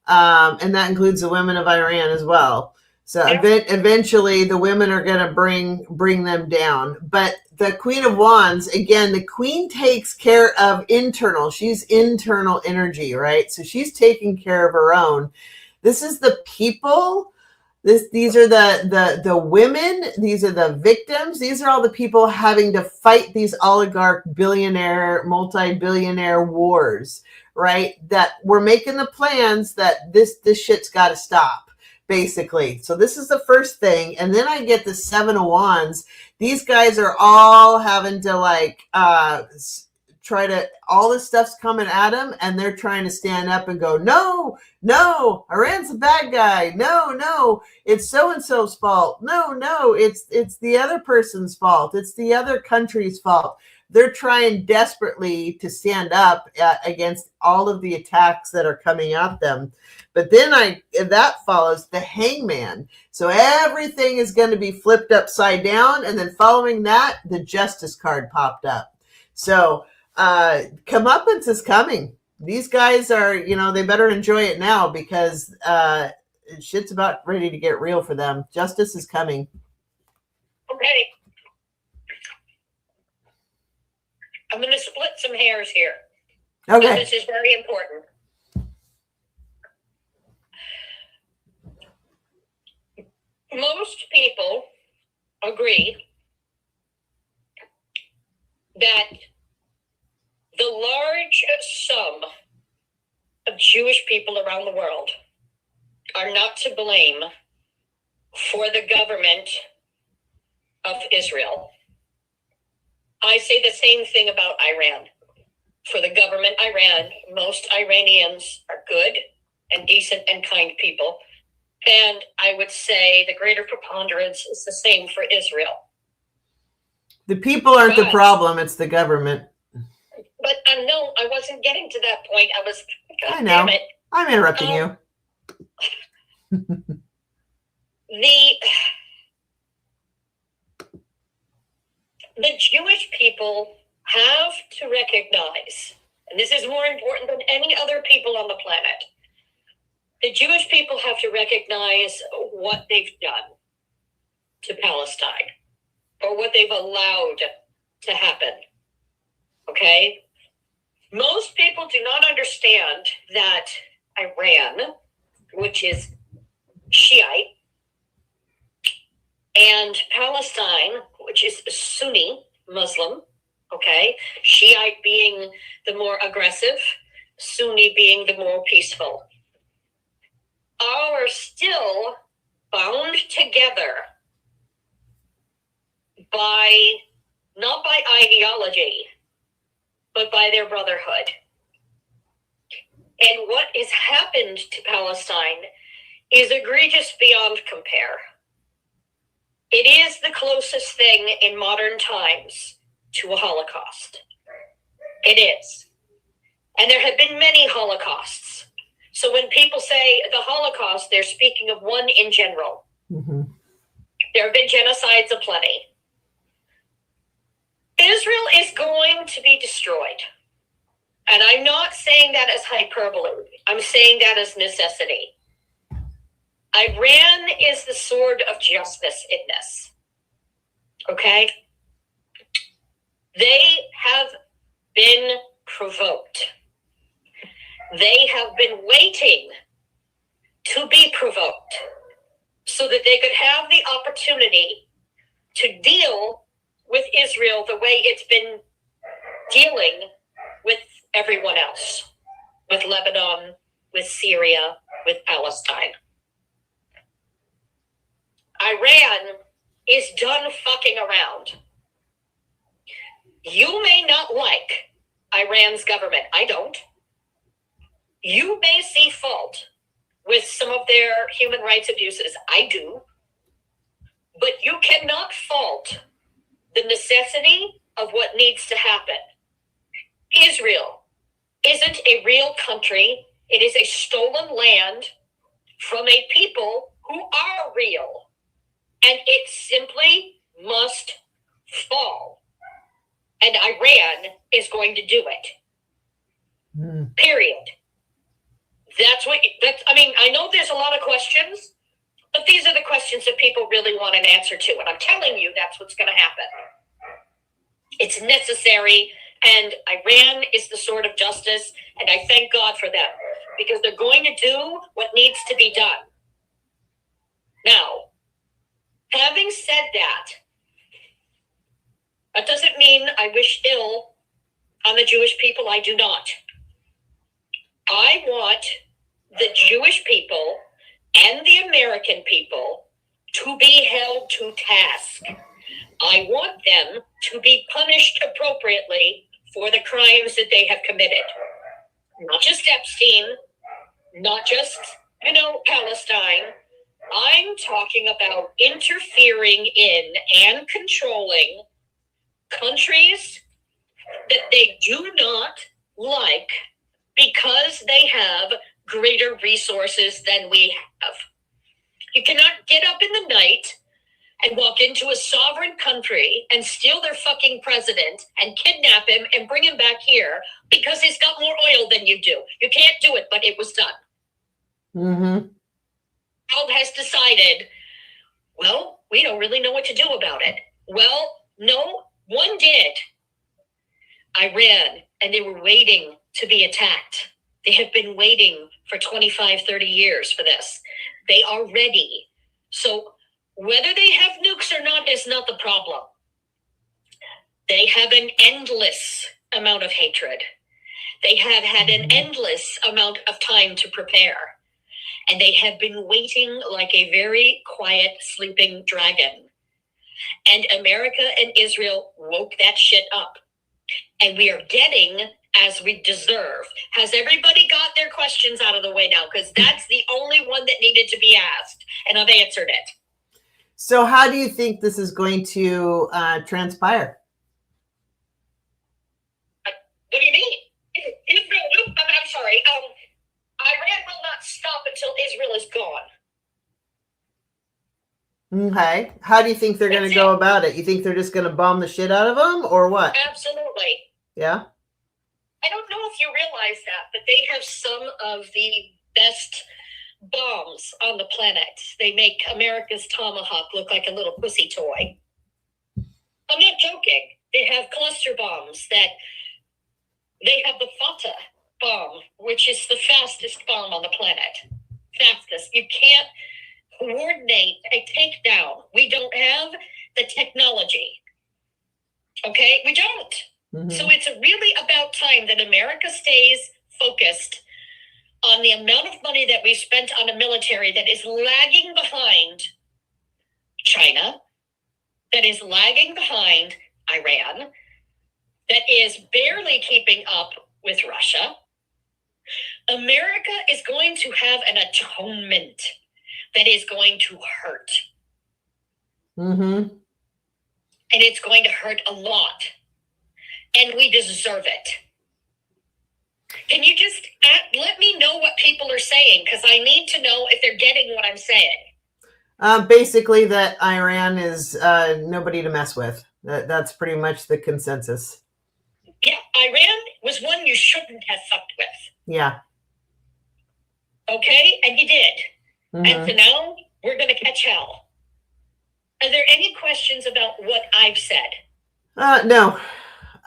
And that includes the women of Iran as well. So eventually the women are going to bring them down. But the Queen of Wands, again, the queen takes care of internal. She's internal energy, right? So she's taking care of her own. This is the people. These are the women. These are the victims. These are all the people having to fight these oligarch, billionaire, multi-billionaire wars, right? That we're making the plans that this shit's got to stop, basically. So this is the first thing. And then I get the Seven of Wands. These guys are all having to try to, all this stuff's coming at them and they're trying to stand up and go, no, Iran's the bad guy. No, it's so-and-so's fault. No, it's the other person's fault. It's the other country's fault. They're trying desperately to stand up against all of the attacks that are coming at them. But then that follows the Hangman. So everything is going to be flipped upside down. And then following that, the Justice card popped up. So comeuppance is coming. These guys are, they better enjoy it now because shit's about ready to get real for them. Justice is coming. Okay. I'm going to split some hairs here. Okay. This is very important. Most people agree that the large sum of Jewish people around the world are not to blame for the government of Israel. I say the same thing about Iran. For the government Iran, most Iranians are good and decent and kind people. And I would say the greater preponderance is the same for Israel. The people aren't the problem, it's the government. But no, I wasn't getting to that point. I know. Damn it. I'm interrupting you. The Jewish people have to recognize, and this is more important than any other people on the planet, the Jewish people have to recognize what they've done to Palestine or what they've allowed to happen. Okay? Most people do not understand that Iran, which is Shiite, and Palestine, which is Sunni Muslim, okay? Shiite being the more aggressive, Sunni being the more peaceful, are still bound together not by ideology, but by their brotherhood. And what has happened to Palestine is egregious beyond compare. It is the closest thing in modern times to a Holocaust. It is. And there have been many Holocausts. So when people say the Holocaust, they're speaking of one in general. Mm-hmm. There have been genocides aplenty. Israel is going to be destroyed. And I'm not saying that as hyperbole. I'm saying that as necessity. Iran is the sword of justice in this. Okay? They have been provoked. They have been waiting to be provoked so that they could have the opportunity to deal with Israel the way it's been dealing with everyone else, with Lebanon, with Syria, with Palestine. Iran is done fucking around. You may not like Iran's government. I don't. You may see fault with some of their human rights abuses. I do. But you cannot fault the necessity of what needs to happen. Israel isn't a real country. It is a stolen land from a people who are real. And it simply must fall. And Iran is going to do it. Period. I know there's a lot of questions, but these are the questions that people really want an answer to. And I'm telling you, that's what's going to happen. It's necessary. And Iran is the sword of justice. And I thank God for them, because they're going to do what needs to be done. Now, having said that, that doesn't mean I wish ill on the Jewish people. I do not. I want the Jewish people and the American people to be held to task. I want them to be punished appropriately for the crimes that they have committed. Not just Epstein, not just, Palestine. I'm talking about interfering in and controlling countries that they do not like because they have greater resources than we have. You cannot get up in the night and walk into a sovereign country and steal their fucking president and kidnap him and bring him back here because he's got more oil than you do. You can't do it, but it was done. Mm-hmm. The world has decided, well, we don't really know what to do about it. Well, no, one did. Iran, and they were waiting to be attacked. They have been waiting for 25, 30 years for this. They are ready. So whether they have nukes or not is not the problem. They have an endless amount of hatred. They have had an endless amount of time to prepare. And they have been waiting like a very quiet, sleeping dragon. And America and Israel woke that shit up. And we are getting as we deserve. Has everybody got their questions out of the way now? Because that's the only one that needed to be asked. And I've answered it. So how do you think this is going to transpire? What do you mean? I'm sorry. Iran will not stop until Israel is gone. Okay. How do you think they're going to go about it? You think they're just going to bomb the shit out of them or what? Absolutely. Yeah. I don't know if you realize that, but they have some of the best bombs on the planet. They make America's Tomahawk look like a little pussy toy. I'm not joking. They have cluster bombs that they have the Fatah bomb, which is the fastest bomb on the planet. Fastest. You can't coordinate a takedown. We don't have the technology. Okay? We don't. Mm-hmm. So it's really about time that America stays focused on the amount of money that we spent on a military that is lagging behind China, that is lagging behind Iran, that is barely keeping up with Russia. America is going to have an atonement that is going to hurt. Mm-hmm. And it's going to hurt a lot. And we deserve it. Can you just let me know what people are saying? Because I need to know if they're getting what I'm saying. Basically that Iran is nobody to mess with. That's pretty much the consensus. Yeah, Iran was one you shouldn't have fucked with. Yeah. Okay? And you did. And so now we're going to catch hell. Are there any questions about what I've said? No.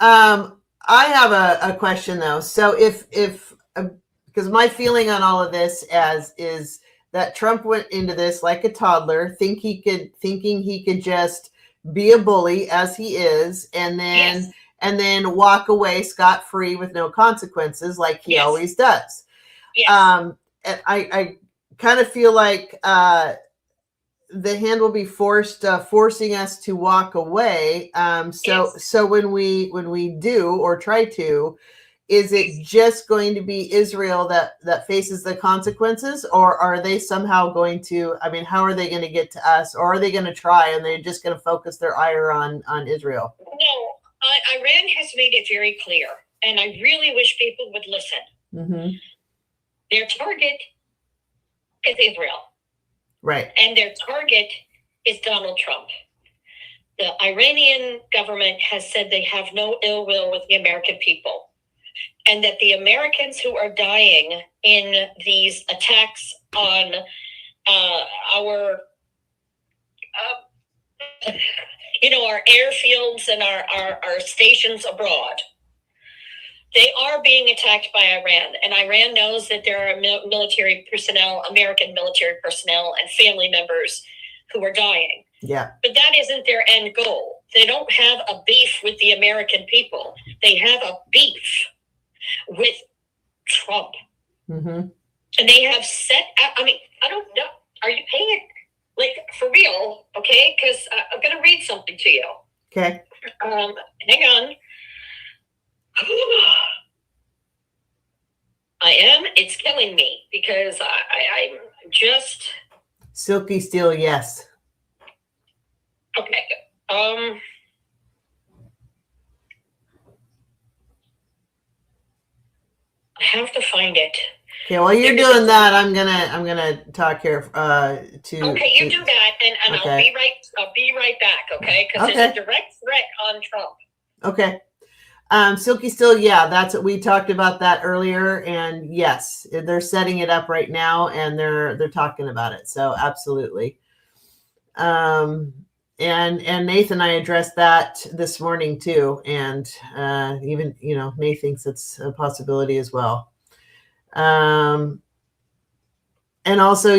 I have a question though. So if because my feeling on all of this is that Trump went into this like a toddler, thinking he could just be a bully as he is, and then walk away scot-free with no consequences like he always does. Yes. And I kind of feel like the hand will be forcing us to walk away. So when we do or try to, is it just going to be Israel that faces the consequences, or are they somehow going to? I mean, how are they going to get to us, or are they going to try and they're just going to focus their ire on Israel? No, Iran has made it very clear, and I really wish people would listen. Mm-hmm. Their target is Israel. Right. And their target is Donald Trump. The Iranian government has said they have no ill will with the American people, and that the Americans who are dying in these attacks on our airfields and our stations abroad, they are being attacked by Iran, and Iran knows that there are military personnel, American military personnel, and family members who are dying. Yeah. But that isn't their end goal. They don't have a beef with the American people. They have a beef with Trump. Mm-hmm. And they have set, I don't know. Are you paying it? Like, for real, okay? Because I'm going to read something to you. Okay. Hang on. It's killing me because I'm just. Silky steel, yes. Okay. I have to find it. Okay, while you're doing that, I'm gonna talk here to. Okay, you do that, and okay. I'll be right back. Okay, because there's a direct threat on Trump. Okay. Silky Steel, yeah, that's what we talked about that earlier, and yes, they're setting it up right now, and they're talking about it. So absolutely. And Nathan and I addressed that this morning too, and even Nate thinks it's a possibility as well. And also,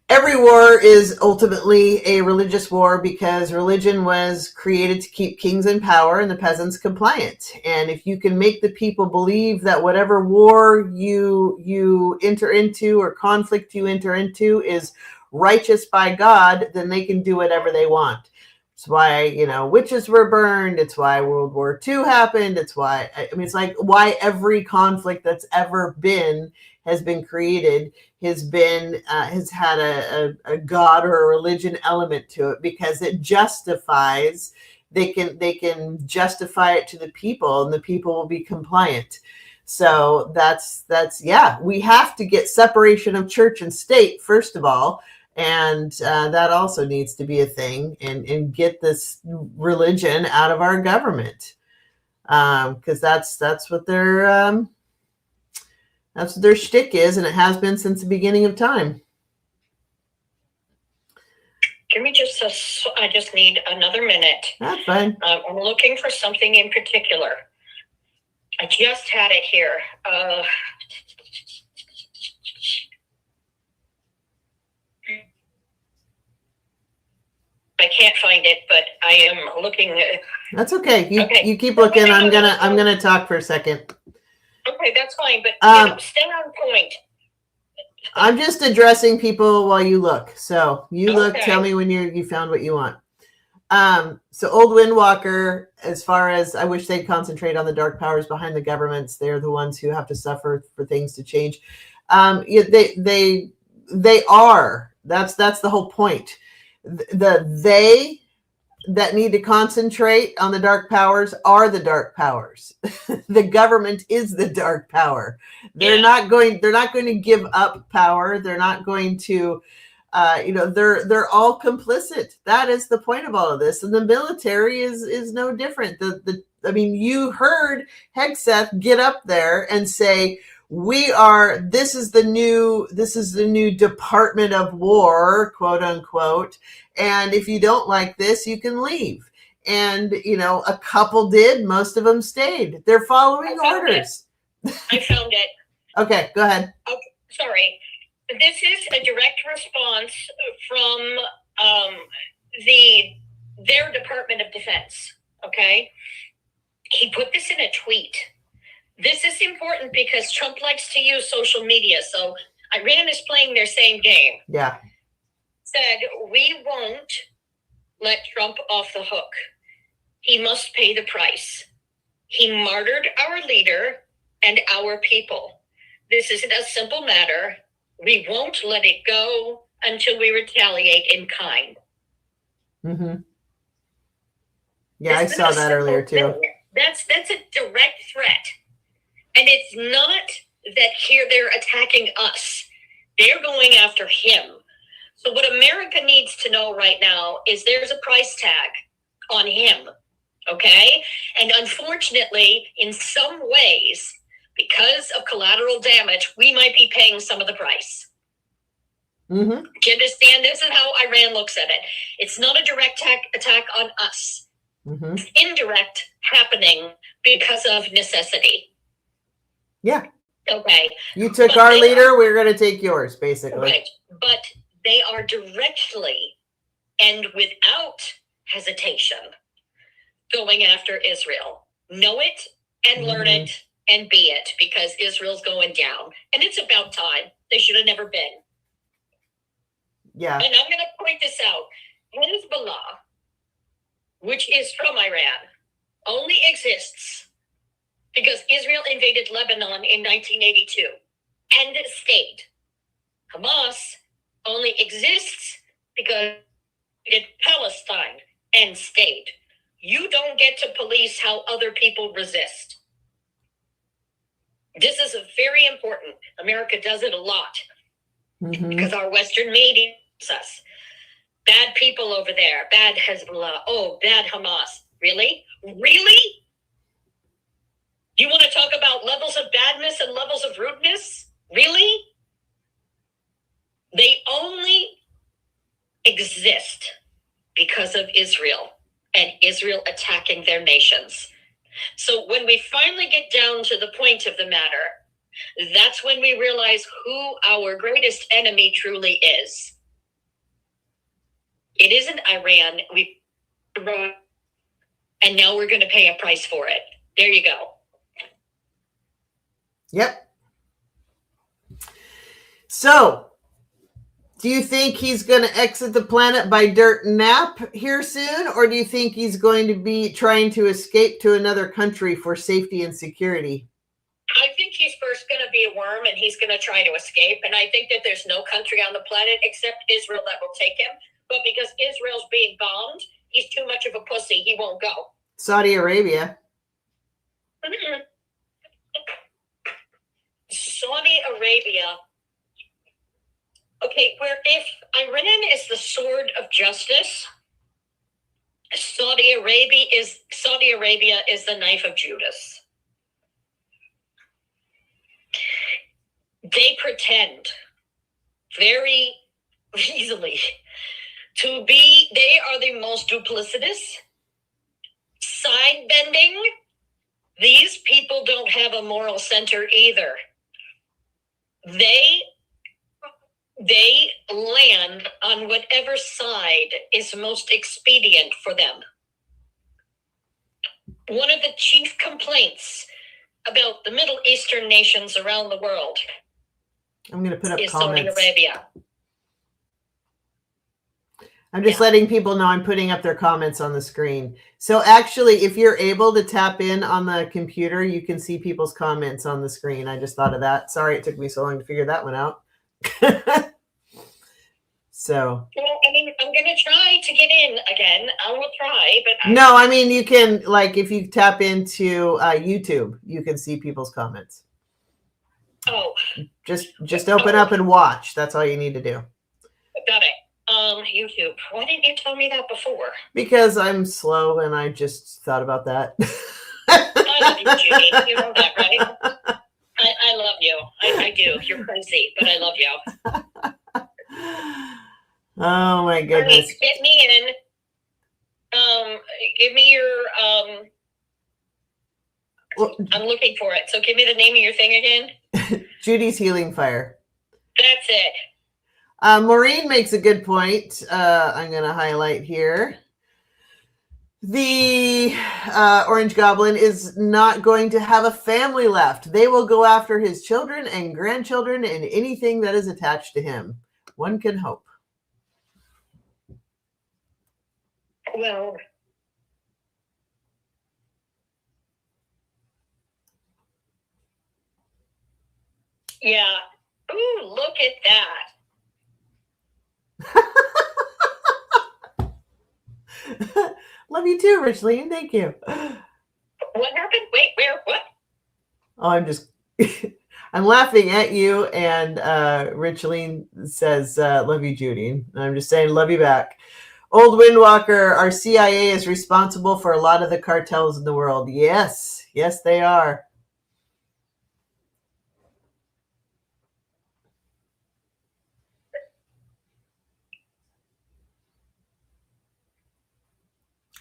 every war is ultimately a religious war because religion was created to keep kings in power and the peasants compliant. And if you can make the people believe that whatever war you enter into or conflict you enter into is righteous by God, then they can do whatever they want. It's why, witches were burned. It's why World War II happened. It's why, it's like why every conflict that's ever been has been created has had a God or a religion element to it, because it justifies, they can justify it to the people, and the people will be compliant. So that's we have to get separation of church and state, first of all. And that also needs to be a thing, and get this religion out of our government, because that's what their shtick is, and it has been since the beginning of time. Give me I just need another minute. That's fine. I'm looking for something in particular. I just had it here. I can't find it, but I am looking. That's okay. You keep looking. I'm gonna talk for a second. Okay, that's fine, but stay on point. I'm just addressing people while you look. So you look. Tell me when you found what you want. So Old Windwalker, as far as I wish they'd concentrate on the dark powers behind the governments. They're the ones who have to suffer for things to change. They are. That's the whole point. They that need to concentrate on the dark powers are the dark powers. The government is the dark power. They're not going to give up power. They're not going to they're all complicit. That is the point of all of this. And the military is no different. You heard Hegseth get up there and say, this is the new Department of War, quote unquote. And if you don't like this, you can leave. And, a couple did. Most of them stayed. They're following orders. I found it. Okay, go ahead. Okay, sorry. This is a direct response from their Department of Defense. Okay? He put this in a tweet. This is important because Trump likes to use social media. So Iran is playing their same game. Yeah. Said, we won't let Trump off the hook. He must pay the price. He martyred our leader and our people. This isn't a simple matter. We won't let it go until we retaliate in kind. Mm-hmm. Yeah, I saw that earlier too. That's a direct threat. And it's not that here they're attacking us. They're going after him. So what America needs to know right now is there's a price tag on him. Okay? And unfortunately, in some ways, because of collateral damage, we might be paying some of the price. Mm-hmm. Do you understand? This is how Iran looks at it. It's not a direct attack on us. Mm-hmm. It's indirect happening because of necessity. Yeah. Okay. You took our leader, we're going to take yours, basically. Right. But they are directly and without hesitation going after Israel. Know it and learn it and be it, because Israel's going down. And it's about time. They should have never been. Yeah. And I'm going to point this out. Hezbollah, which is from Iran, only exists because Israel invaded Lebanon in 1982 and stayed. Hamas only exists because it did Palestine and stayed. You don't get to police how other people resist. This is very important. America does it a lot because our Western media us. Bad people over there. Bad Hezbollah. Oh, bad Hamas. Really? Really? You want to talk about levels of badness and levels of rudeness? Really? They only exist because of Israel and Israel attacking their nations. So when we finally get down to the point of the matter, that's when we realize who our greatest enemy truly is. It isn't Iran. And now we're going to pay a price for it. There you go. Yep. So, do you think he's going to exit the planet by dirt nap here soon? Or do you think he's going to be trying to escape to another country for safety and security? I think he's first going to be a worm and he's going to try to escape. And I think that there's no country on the planet except Israel that will take him. But because Israel's being bombed, he's too much of a pussy. He won't go. Saudi Arabia. Saudi Arabia. Okay, where if Iran is the sword of justice, Saudi Arabia is the knife of Judas. They pretend very easily they are the most duplicitous, side-bending. These people don't have a moral center either. They land on whatever side is most expedient for them. One of the chief complaints about the Middle Eastern nations around the world I'm going to put up is comments. Saudi Arabia. I'm just letting people know I'm putting up their comments on the screen. So actually, if you're able to tap in on the computer, you can see people's comments on the screen. I just thought of that. Sorry it took me so long to figure that one out. So. Well, I mean, I'm going to try to get in again. I will try, but... No, I mean, you can, like, if you tap into YouTube, you can see people's comments. Oh. Just open up and watch. That's all you need to do. Got it. YouTube. Why didn't you tell me that before? Because I'm slow and I just thought about that. I love you, Judie. You know that, right? I love you. do. You're crazy, but I love you. Oh my goodness. Get me in. Give me your Well, I'm looking for it. So give me the name of your thing again. Judie's Healing Fire. That's it. Maureen makes a good point. I'm going to highlight here. The Orange Goblin is not going to have a family left. They will go after his children and grandchildren and anything that is attached to him. One can hope. Well, yeah. Ooh, look at that. Love you too, Richleen. Thank you. What happened? Wait, where? What? Oh, I'm laughing at you. And Richleen says, love you, Judie. And I'm just saying, love you back. Old Windwalker, our CIA is responsible for a lot of the cartels in the world. Yes. Yes, they are.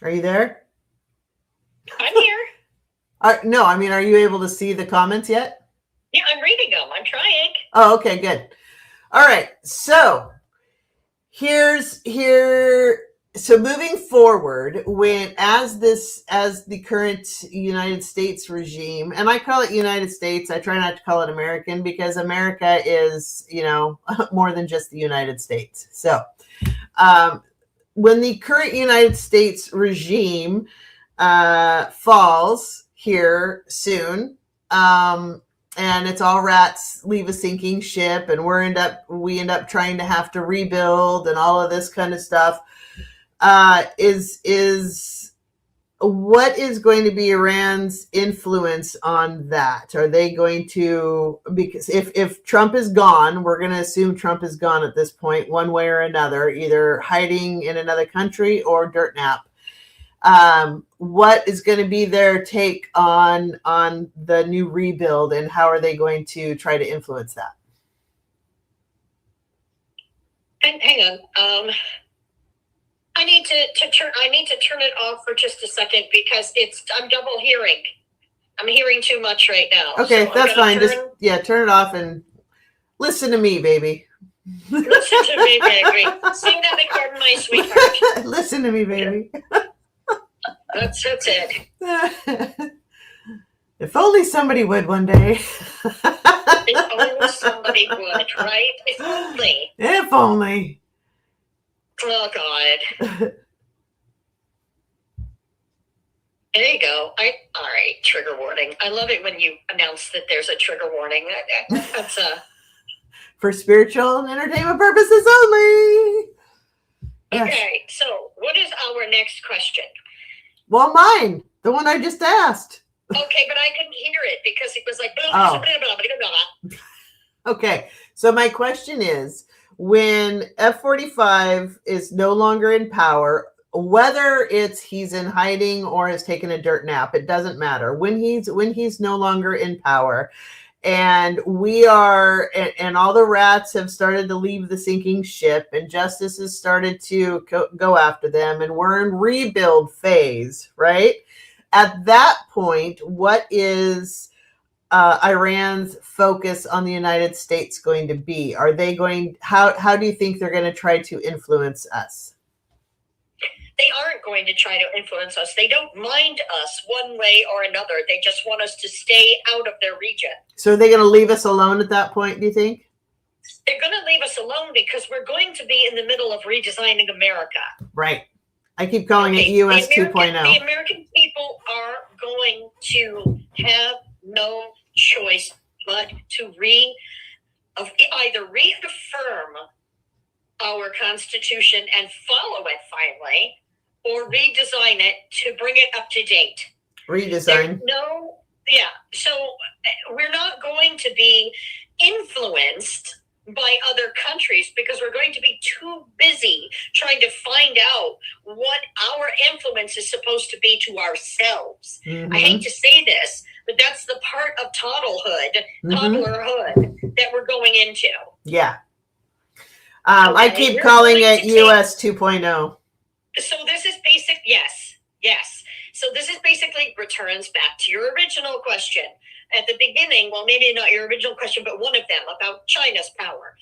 Are you there? I'm here. No, I mean, are you able to see the comments yet? Yeah, I'm reading them. I'm trying. Oh, okay, good. All right. So so moving forward, as the current United States regime, and I call it United States, I try not to call it American because America is, more than just the United States. So, when the current United States regime falls here soon, and it's all rats leave a sinking ship, and we end up trying to have to rebuild and all of this kind of stuff, is what is going to be Iran's influence on that? Are they going to, because if Trump is gone, we're going to assume Trump is gone at this point, one way or another, either hiding in another country or dirt nap. What is going to be their take on the new rebuild, and how are they going to try to influence that? And hang on. I need to turn it off for just a second because I'm double hearing. I'm hearing too much right now. Okay, so that's fine. Turn it off and listen to me, baby. Listen to me, baby. Sing that again, my sweetheart. Listen to me, baby. That's it. If only somebody would one day. If only somebody would, right? If only. If only. Oh, God. There you go. All right, trigger warning. I love it when you announce that there's a trigger warning. That's for spiritual and entertainment purposes only. Okay, yes. So what is our next question? Well, mine, the one I just asked. Okay, but I couldn't hear it because it was like, oh. Okay, so my question is, when F-45 is no longer in power, whether he's in hiding or has taken a dirt nap, it doesn't matter. When he's no longer in power, and and all the rats have started to leave the sinking ship, and justice has started to go after them, and we're in rebuild phase, right? At that point, what is Iran's focus on the United States going to be? Are they how do you think they're going to try to influence us? They aren't going to try to influence us. They don't mind us one way or another. They just want us to stay out of their region. So are they going to leave us alone at that point, do you think? They're going to leave us alone because we're going to be in the middle of redesigning America. Right. I keep calling it US 2.0. The American people are going to have no choice but to either reaffirm our Constitution and follow it finally, or redesign it to bring it up to date. Redesign. So we're not going to be influenced by other countries because we're going to be too busy trying to find out what our influence is supposed to be to ourselves. I hate to say this, but that's the part of toddlerhood that we're going into. Yeah. I keep calling it US 2.0. So this is basic. Yes. So this is basically returns back to your original question at the beginning. Well, maybe not your original question, but one of them about China's power.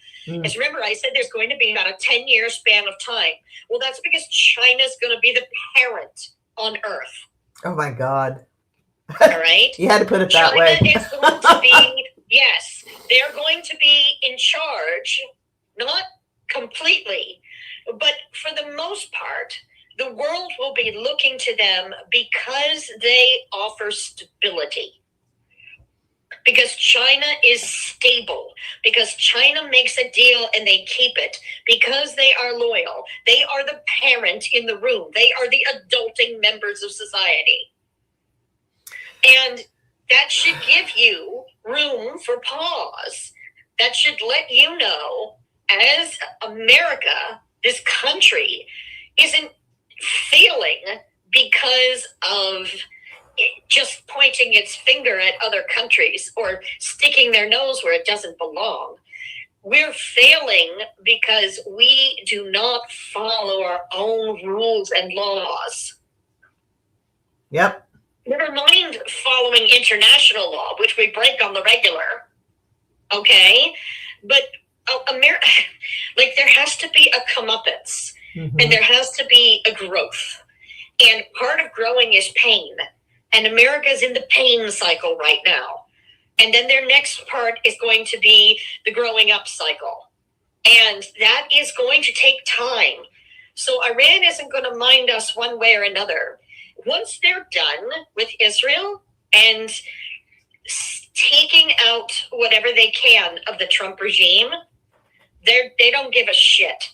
As remember, I said there's going to be about a 10-year span of time. Well, that's because China's going to be the parent on Earth. Oh my God. All right. You had to put it that way. China is going to be, yes, they're going to be in charge, not completely, but for the most part, the world will be looking to them because they offer stability. Because China is stable, because China makes a deal and they keep it, because they are loyal. They are the parent in the room. They are the adulting members of society. And that should give you room for pause. That should let you know, as America, this country isn't failing because of just pointing its finger at other countries or sticking their nose where it doesn't belong. We're failing because we do not follow our own rules and laws. Yep. Never mind following international law, which we break on the regular. Okay? But America, like, there has to be a comeuppance, and there has to be a growth. And part of growing is pain. And America's in the pain cycle right now. And then their next part is going to be the growing up cycle. And that is going to take time. So Iran isn't going to mind us one way or another. Once they're done with Israel and taking out whatever they can of the Trump regime, they don't give a shit.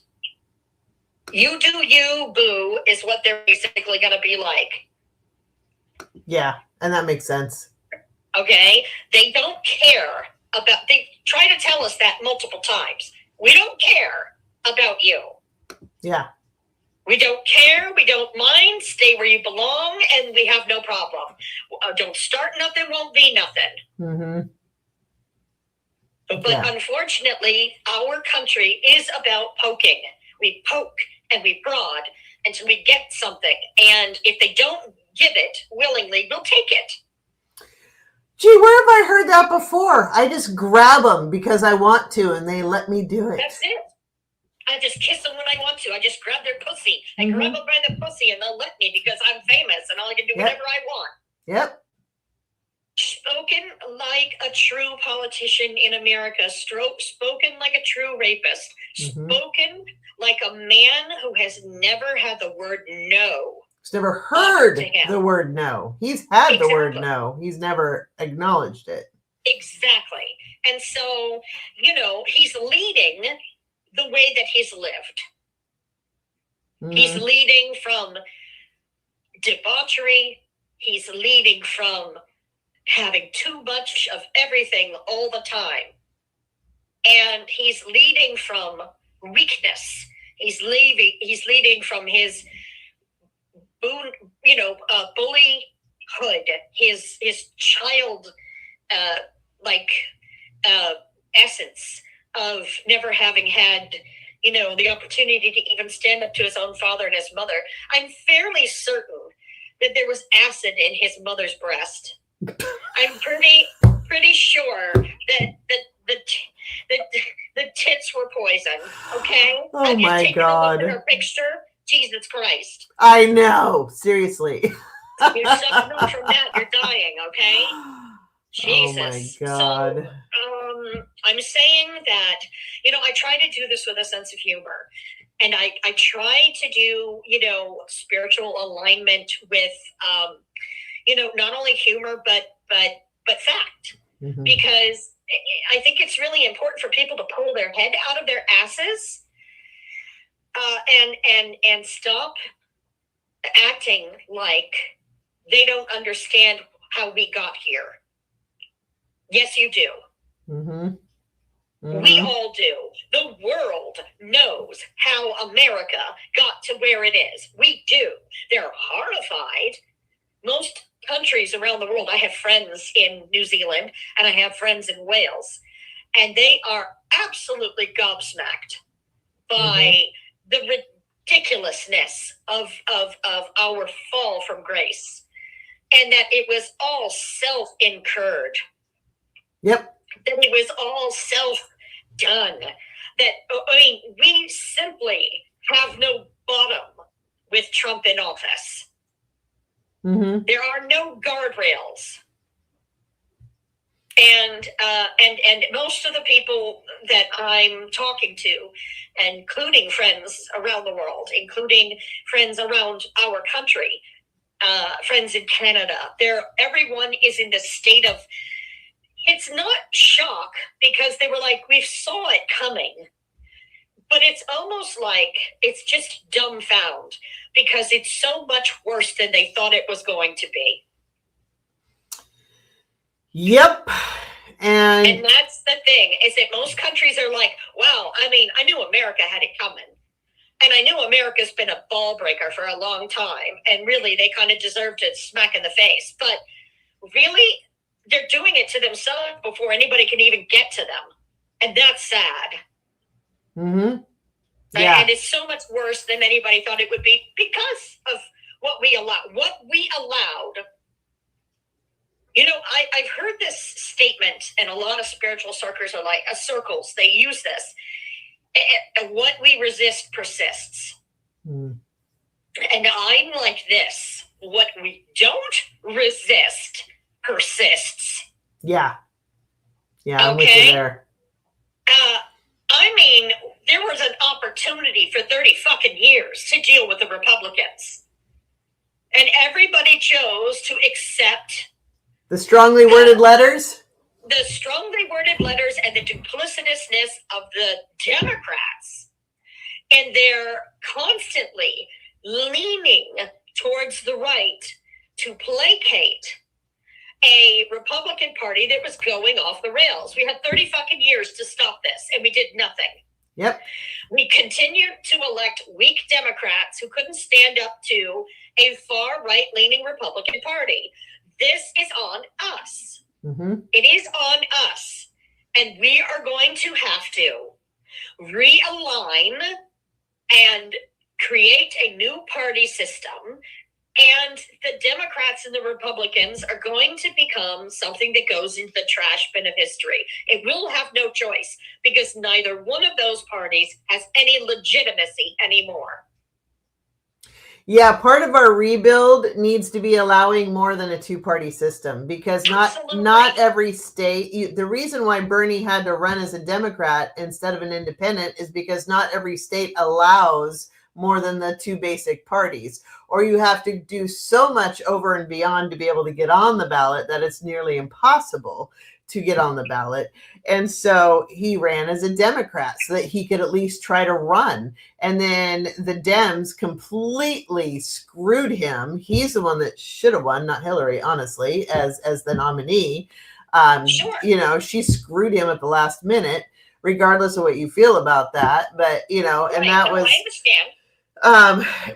You do you, boo, is what they're basically going to be like. Yeah, and that makes sense. Okay? They don't care about, they try to tell us that multiple times. We don't care about you. Yeah. We don't care. We don't mind. Stay where you belong, and we have no problem. Don't start nothing, won't be nothing. But unfortunately, our country is about poking. We poke and we prod until we get something. And if they don't give it willingly, we'll take it. Gee, where have I heard that before? I just grab them because I want to, and they let me do it. That's it. I just kiss them when I want to. I just grab their pussy. I grab them by the pussy, and they'll let me because I'm famous and I can do whatever I want. Yep. Spoken like a true politician in America. Spoken like a true rapist. Spoken like a man who has never had the word no. He's never heard the word no. He's had the word no. He's never acknowledged it. Exactly. And so, you know, he's leading the way that he's lived. He's leading from debauchery. He's leading from having too much of everything all the time. And he's leading from weakness. He's leading from his bullyhood, his child essence of never having had, the opportunity to even stand up to his own father and his mother. I'm fairly certain that there was acid in his mother's breast. I'm pretty sure that the tits were poison. Okay. Oh my God. Her picture. Jesus Christ. I know. Seriously. You're suffering from that. You're dying. Okay. Jesus. Oh my God. So, I'm saying that, I try to do this with a sense of humor. And I try to do, spiritual alignment with, not only humor, but fact. Because I think it's really important for people to pull their head out of their asses and stop acting like they don't understand how we got here. Yes, you do. We all do. The world knows how America got to where it is. We do. They're horrified. Most countries around the world, I have friends in New Zealand and I have friends in Wales, and they are absolutely gobsmacked by the ridiculousness of our fall from grace, and that it was all self-incurred. Yep. That it was all self-done. That, I mean, we simply have no bottom with Trump in office. There are no guardrails. And most of the people that I'm talking to, including friends around the world, including friends around our country, friends in Canada, everyone is in the state of, it's not shock, because they were like, we saw it coming, but it's almost like it's just dumbfound because it's so much worse than they thought it was going to be. Yep. And that's the thing, is that most countries are like, wow, I mean, I knew America had it coming. And I knew America's been a ball breaker for a long time. And really, they kind of deserve to smack in the face. But really, they're doing it to themselves before anybody can even get to them. And that's sad. Yeah. And it's so much worse than anybody thought it would be because of what we allowed. You know, I've heard this statement, and a lot of spiritual circles are like, they use this. What we resist persists. And I'm like this. What we don't resist persists. Yeah. Yeah, I'm with you there. I mean, there was an opportunity for 30 fucking years to deal with the Republicans. And everybody chose to accept the strongly worded letters? The strongly worded letters and the duplicitousness of the Democrats. And they're constantly leaning towards the right to placate a Republican Party that was going off the rails. We had 30 fucking years to stop this, and we did nothing. Yep. We continued to elect weak Democrats who couldn't stand up to a far right-leaning Republican Party. This is on us. It is on us. And we are going to have to realign and create a new party system. And the Democrats and the Republicans are going to become something that goes into the trash bin of history. It will have no choice because neither one of those parties has any legitimacy anymore. Yeah, part of our rebuild needs to be allowing more than a two-party system because not every state, the reason why Bernie had to run as a Democrat instead of an independent is because not every state allows more than the two basic parties, or you have to do so much over and beyond to be able to get on the ballot that it's nearly impossible to get on the ballot. And so he ran as a Democrat so that he could at least try to run. And then the Dems completely screwed him. He's the one that should have won, not Hillary, honestly, as the nominee. Sure. You know, she screwed him at the last minute, regardless of what you feel about that. But, you know, and that was... I understand.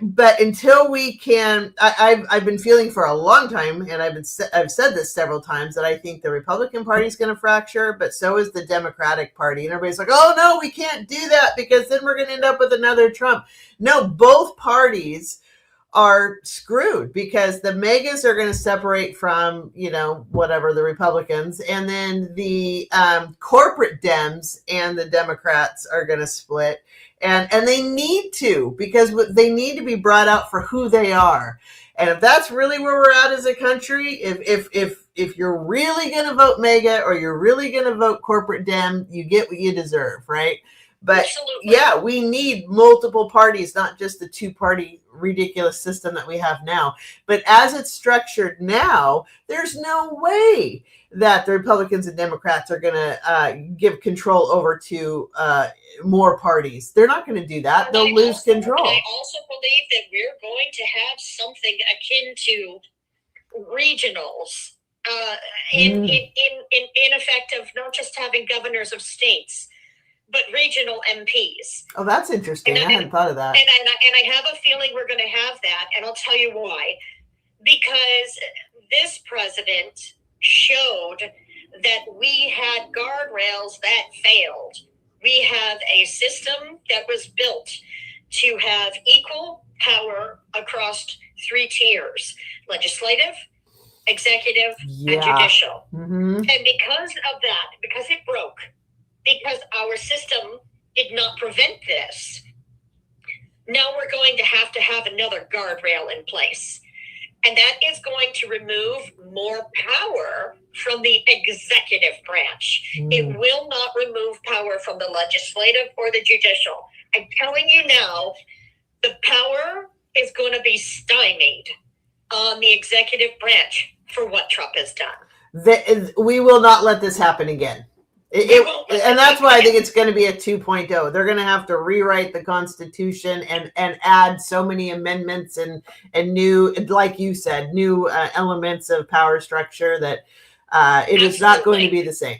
But until we can, I've been feeling for a long time, and I've said this several times, that I think the Republican Party is going to fracture, but so is the Democratic Party. And everybody's like, oh no, we can't do that because then we're going to end up with another Trump. No, both parties are screwed because the megas are going to separate from, you know, whatever, the Republicans, and then the corporate Dems and the Democrats are going to split. And they need to, because they need to be brought out for who they are. And if that's really where we're at as a country, if you're really going to vote MAGA or you're really going to vote corporate Dem, you get what you deserve, right? But Absolutely. Yeah, we need multiple parties, not just the two-party ridiculous system that we have now. But as it's structured now, there's no way that the Republicans and Democrats are going to give control over to more parties. They're not going to do that. They'll lose control. I also believe that we're going to have something akin to regionals in effect of not just having governors of states, but regional MPs. Oh, that's interesting. And I hadn't thought of that. And I have a feeling we're going to have that, and I'll tell you why. Because this president showed that we had guardrails that failed. We have a system that was built to have equal power across 3 tiers: legislative, executive, and judicial. Mm-hmm. And because of that, because it broke, because our system did not prevent this, now we're going to have another guardrail in place. And that is going to remove more power from the executive branch. It will not remove power from the legislative or the judicial. I'm telling you now, the power is going to be stymied on the executive branch for what Trump has done. We will not let this happen again. And that's why I think it's going to be a 2.0. They're going to have to rewrite the Constitution and add so many amendments and new, like you said, new elements of power structure that it is not going to be the same.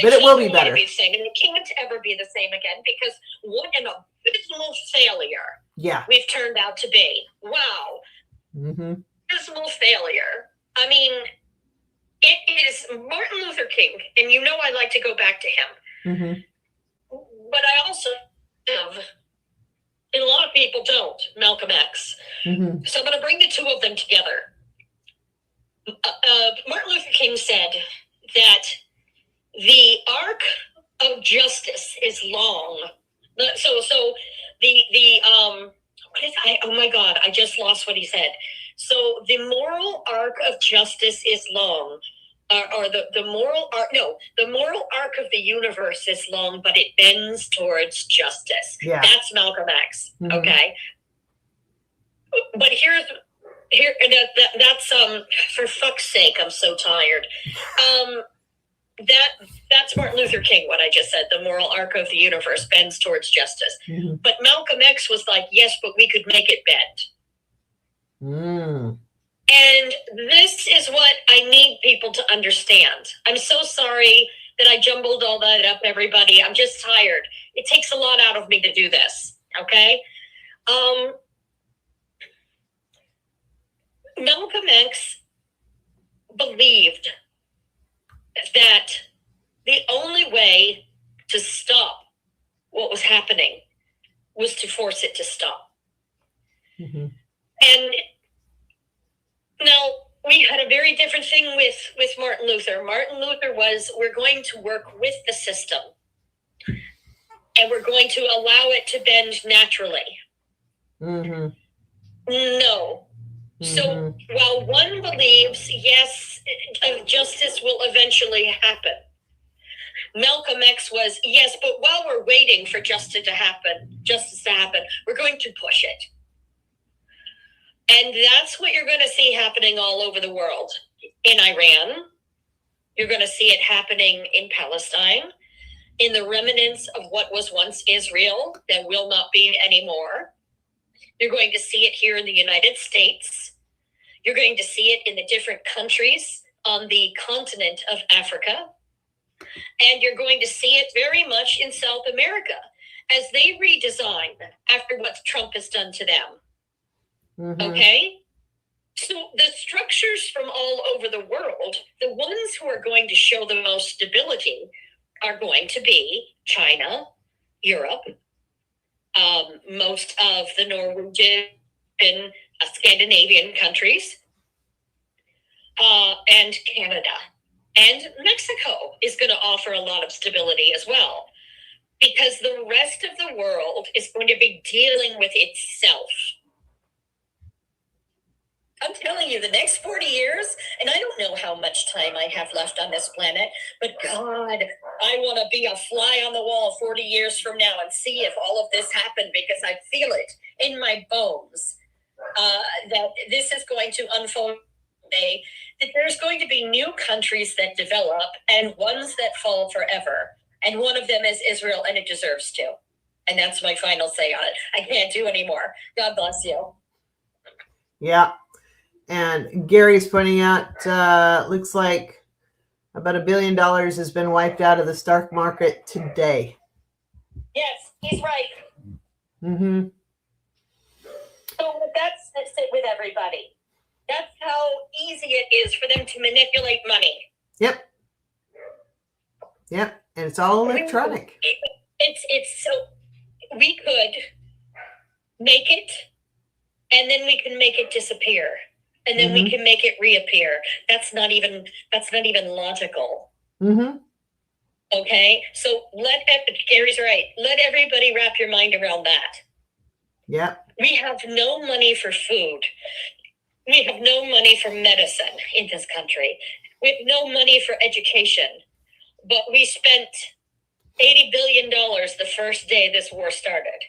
But it will be better. And it can't ever be the same again, because what an abysmal failure we've turned out to be. Wow. Mm-hmm. Abysmal failure. I mean, it is Martin Luther King, and you know I like to go back to him. Mm-hmm. But I also have, and a lot of people don't, Malcolm X. Mm-hmm. So I'm going to bring the two of them together. Martin Luther King said that the arc of justice is long. So oh my God, I just lost what he said. So the moral arc of justice is long, or the moral arc of the universe is long, but it bends towards justice. Yeah. That's Malcolm X. Mm-hmm. Okay. But that's for fuck's sake, I'm so tired. That's Martin Luther King, what I just said. The moral arc of the universe bends towards justice. Mm-hmm. But Malcolm X was like, yes, but we could make it bend. And this is what I need people to understand. I'm so sorry that I jumbled all that up, everybody. I'm just tired. It takes a lot out of me to do this, okay? Malcolm X believed that the only way to stop what was happening was to force it to stop. Mm-hmm. And now we had a very different thing with Martin Luther. Martin Luther was, we're going to work with the system, and we're going to allow it to bend naturally. Mm-hmm. No. Mm-hmm. So while one believes, yes, justice will eventually happen, Malcolm X was, yes, but while we're waiting for justice to happen, we're going to push it. And that's what you're going to see happening all over the world. In Iran, you're going to see it happening in Palestine, in the remnants of what was once Israel that will not be anymore. You're going to see it here in the United States. You're going to see it in the different countries on the continent of Africa. And you're going to see it very much in South America as they redesign after what Trump has done to them. Mm-hmm. Okay? So the structures from all over the world, the ones who are going to show the most stability are going to be China, Europe, most of the Norwegian and Scandinavian countries, and Canada. And Mexico is going to offer a lot of stability as well, because the rest of the world is going to be dealing with itself. I'm telling you, the next 40 years, and I don't know how much time I have left on this planet, but God, I want to be a fly on the wall 40 years from now and see if all of this happened, because I feel it in my bones that this is going to unfold. That there's going to be new countries that develop and ones that fall forever. And one of them is Israel, and it deserves to. And that's my final say on it. I can't do anymore. God bless you. Yeah. And Gary's pointing out, looks like about $1 billion has been wiped out of the stock market today. Yes, he's right. Mm-hmm. So that's it with everybody. That's how easy it is for them to manipulate money. Yep. Yep. And it's all electronic. It's so we could make it, and then we can make it disappear, and then we can make it reappear. That's not even logical. Mm-hmm. Okay, so Gary's right. Let everybody wrap your mind around that. Yeah. We have no money for food. We have no money for medicine in this country. We have no money for education. But we spent $80 billion the first day this war started.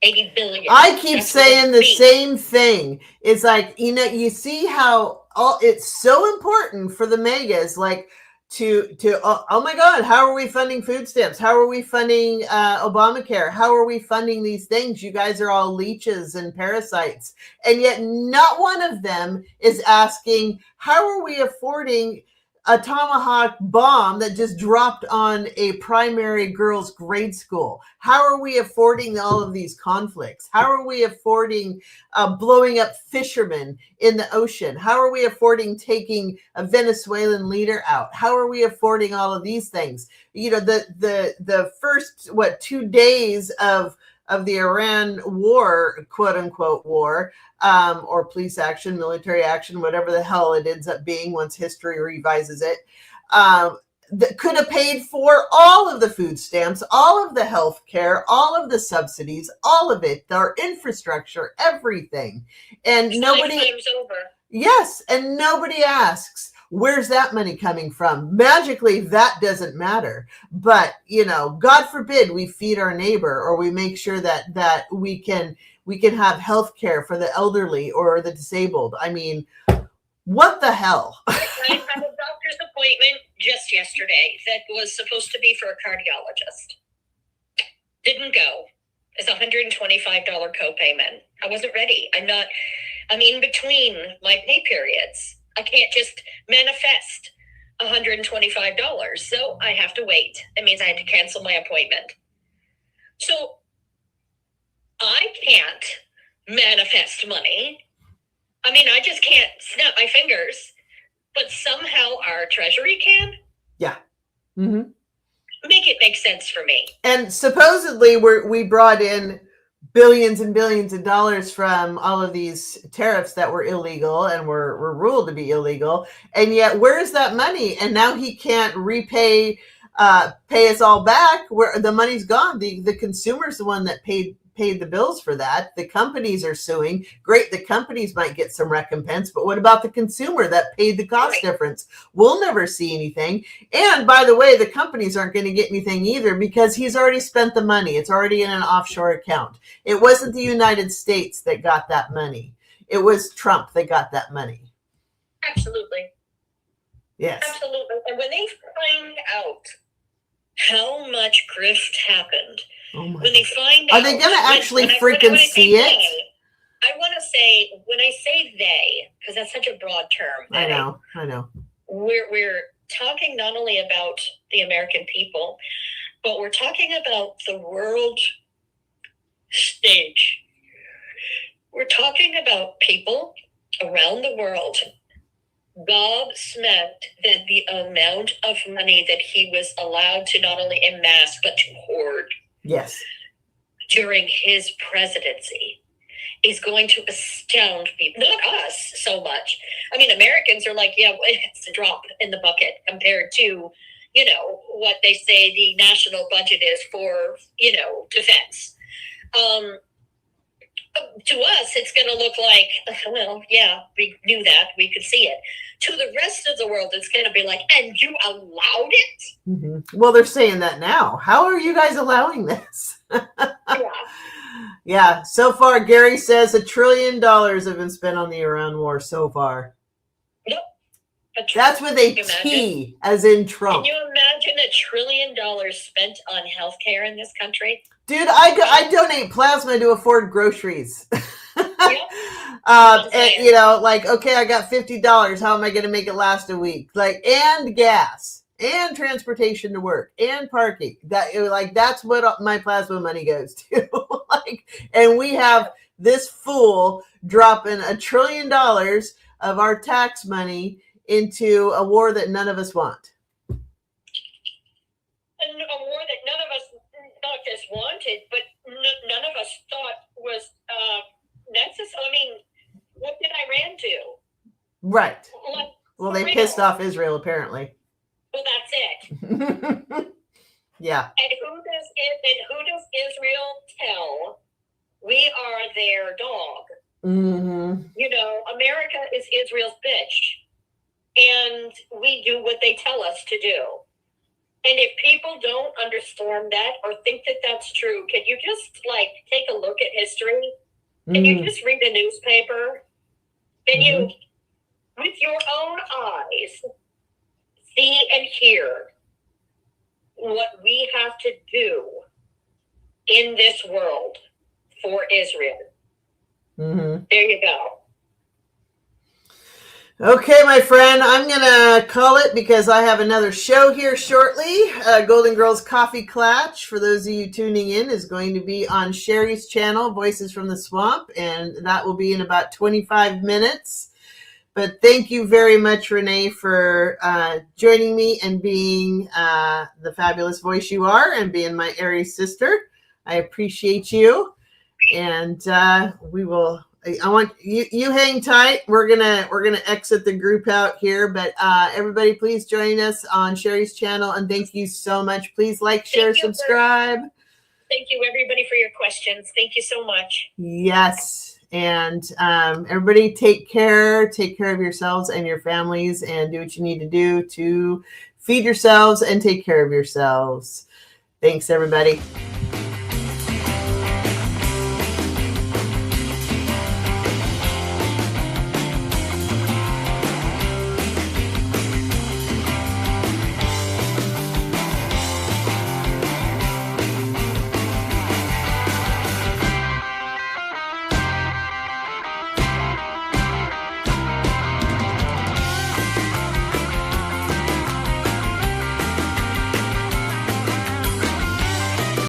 80 billion. I keep saying the same thing. It's like, you see how it's so important for the megas, like to oh my God, how are we funding food stamps? How are we funding Obamacare? How are we funding these things? You guys are all leeches and parasites. And yet not one of them is asking, how are we affording a tomahawk bomb that just dropped on a primary girls' grade school? How are we affording all of these conflicts? How are we affording blowing up fishermen in the ocean? How are we affording taking a Venezuelan leader out? How are we affording all of these things? The first 2 days of the Iran war, quote unquote war, or police action, military action, whatever the hell it ends up being once history revises it, that could have paid for all of the food stamps, all of the health care, all of the subsidies, all of it, our infrastructure, everything. And nobody, yes, and nobody asks, where's that money coming from? Magically, that doesn't matter. But, God forbid we feed our neighbor, or we make sure that we can have health care for the elderly or the disabled. I mean, what the hell? I had a doctor's appointment just yesterday that was supposed to be for a cardiologist. Didn't go. It's $125 copayment. I wasn't ready. I'm in between my pay periods. I can't just manifest $125. So I have to wait. That means I had to cancel my appointment. So I can't manifest money. I just can't snap my fingers, but somehow our treasury can. Yeah. Mm-hmm. Make it make sense for me. And supposedly we brought in billions and billions of dollars from all of these tariffs that were illegal and were ruled to be illegal. And yet, where's that money? And now he can't pay us all back. Where the money's gone. The consumer's the one that paid the bills for that. The companies are suing. Great, the companies might get some recompense, but what about the consumer that paid the cost difference? We'll never see anything. And by the way, the companies aren't going to get anything either, because he's already spent the money. It's already in an offshore account. It wasn't the United States that got that money. It was Trump that got that money. Absolutely. Yes. Absolutely. And when they find out how much grift happened, when they find out, are they going to actually freaking see it? I want to say, when I say they, because that's such a broad term. I know. We're talking not only about the American people, but we're talking about the world stage. We're talking about people around the world gobsmacked that the amount of money that he was allowed to not only amass, but to hoard. Yes. During his presidency is going to astound people. Not us so much. Americans are like, yeah, it's a drop in the bucket compared to, what they say the national budget is for, defense. To us, it's going to look like, well, yeah, we knew that. We could see it. To the rest of the world, it's going to be like, and you allowed it? Mm-hmm. Well, they're saying that now. How are you guys allowing this? Yeah. So far, Gary says $1 trillion have been spent on the Iran war so far. Nope. That's with a T, as in Trump. Can you imagine $1 trillion spent on healthcare in this country? Dude, I donate plasma to afford groceries. Yep. And, okay, I got $50. How am I going to make it last a week? And gas. and transportation to work and parking. That's what my plasma money goes to. And we have this fool dropping $1 trillion of our tax money into a war that none of us want. A war that none of us not just wanted, but none of us thought was necessary. I mean, what did Iran do? Right. Well, they pissed off Israel, apparently. Well, that's it. Yeah. And who does Israel tell? We are their dog. Mm-hmm. You know, America is Israel's bitch, and we do what they tell us to do. And if people don't understand that or think that that's true, can you just take a look at history? Can you just read the newspaper? Can you, with your own eyes, see and hear what we have to do in this world for Israel? Mm-hmm. There you go. Okay, my friend, I'm going to call it because I have another show here shortly. Golden Girls Coffee Klatch, for those of you tuning in, is going to be on Sherry's channel, Voices from the Swamp, and that will be in about 25 minutes. But thank you very much, Renee, for joining me and being the fabulous voice you are and being my Aries sister. I appreciate you. And we will... I want you hang tight. We're gonna exit the group out here, but everybody, please join us on Sherry's channel, and thank you so much. Please like, share, subscribe. Thank you, everybody, for your questions. Thank you so much. Yes, and everybody, take care of yourselves and your families, and do what you need to do to feed yourselves and take care of yourselves. Thanks, everybody.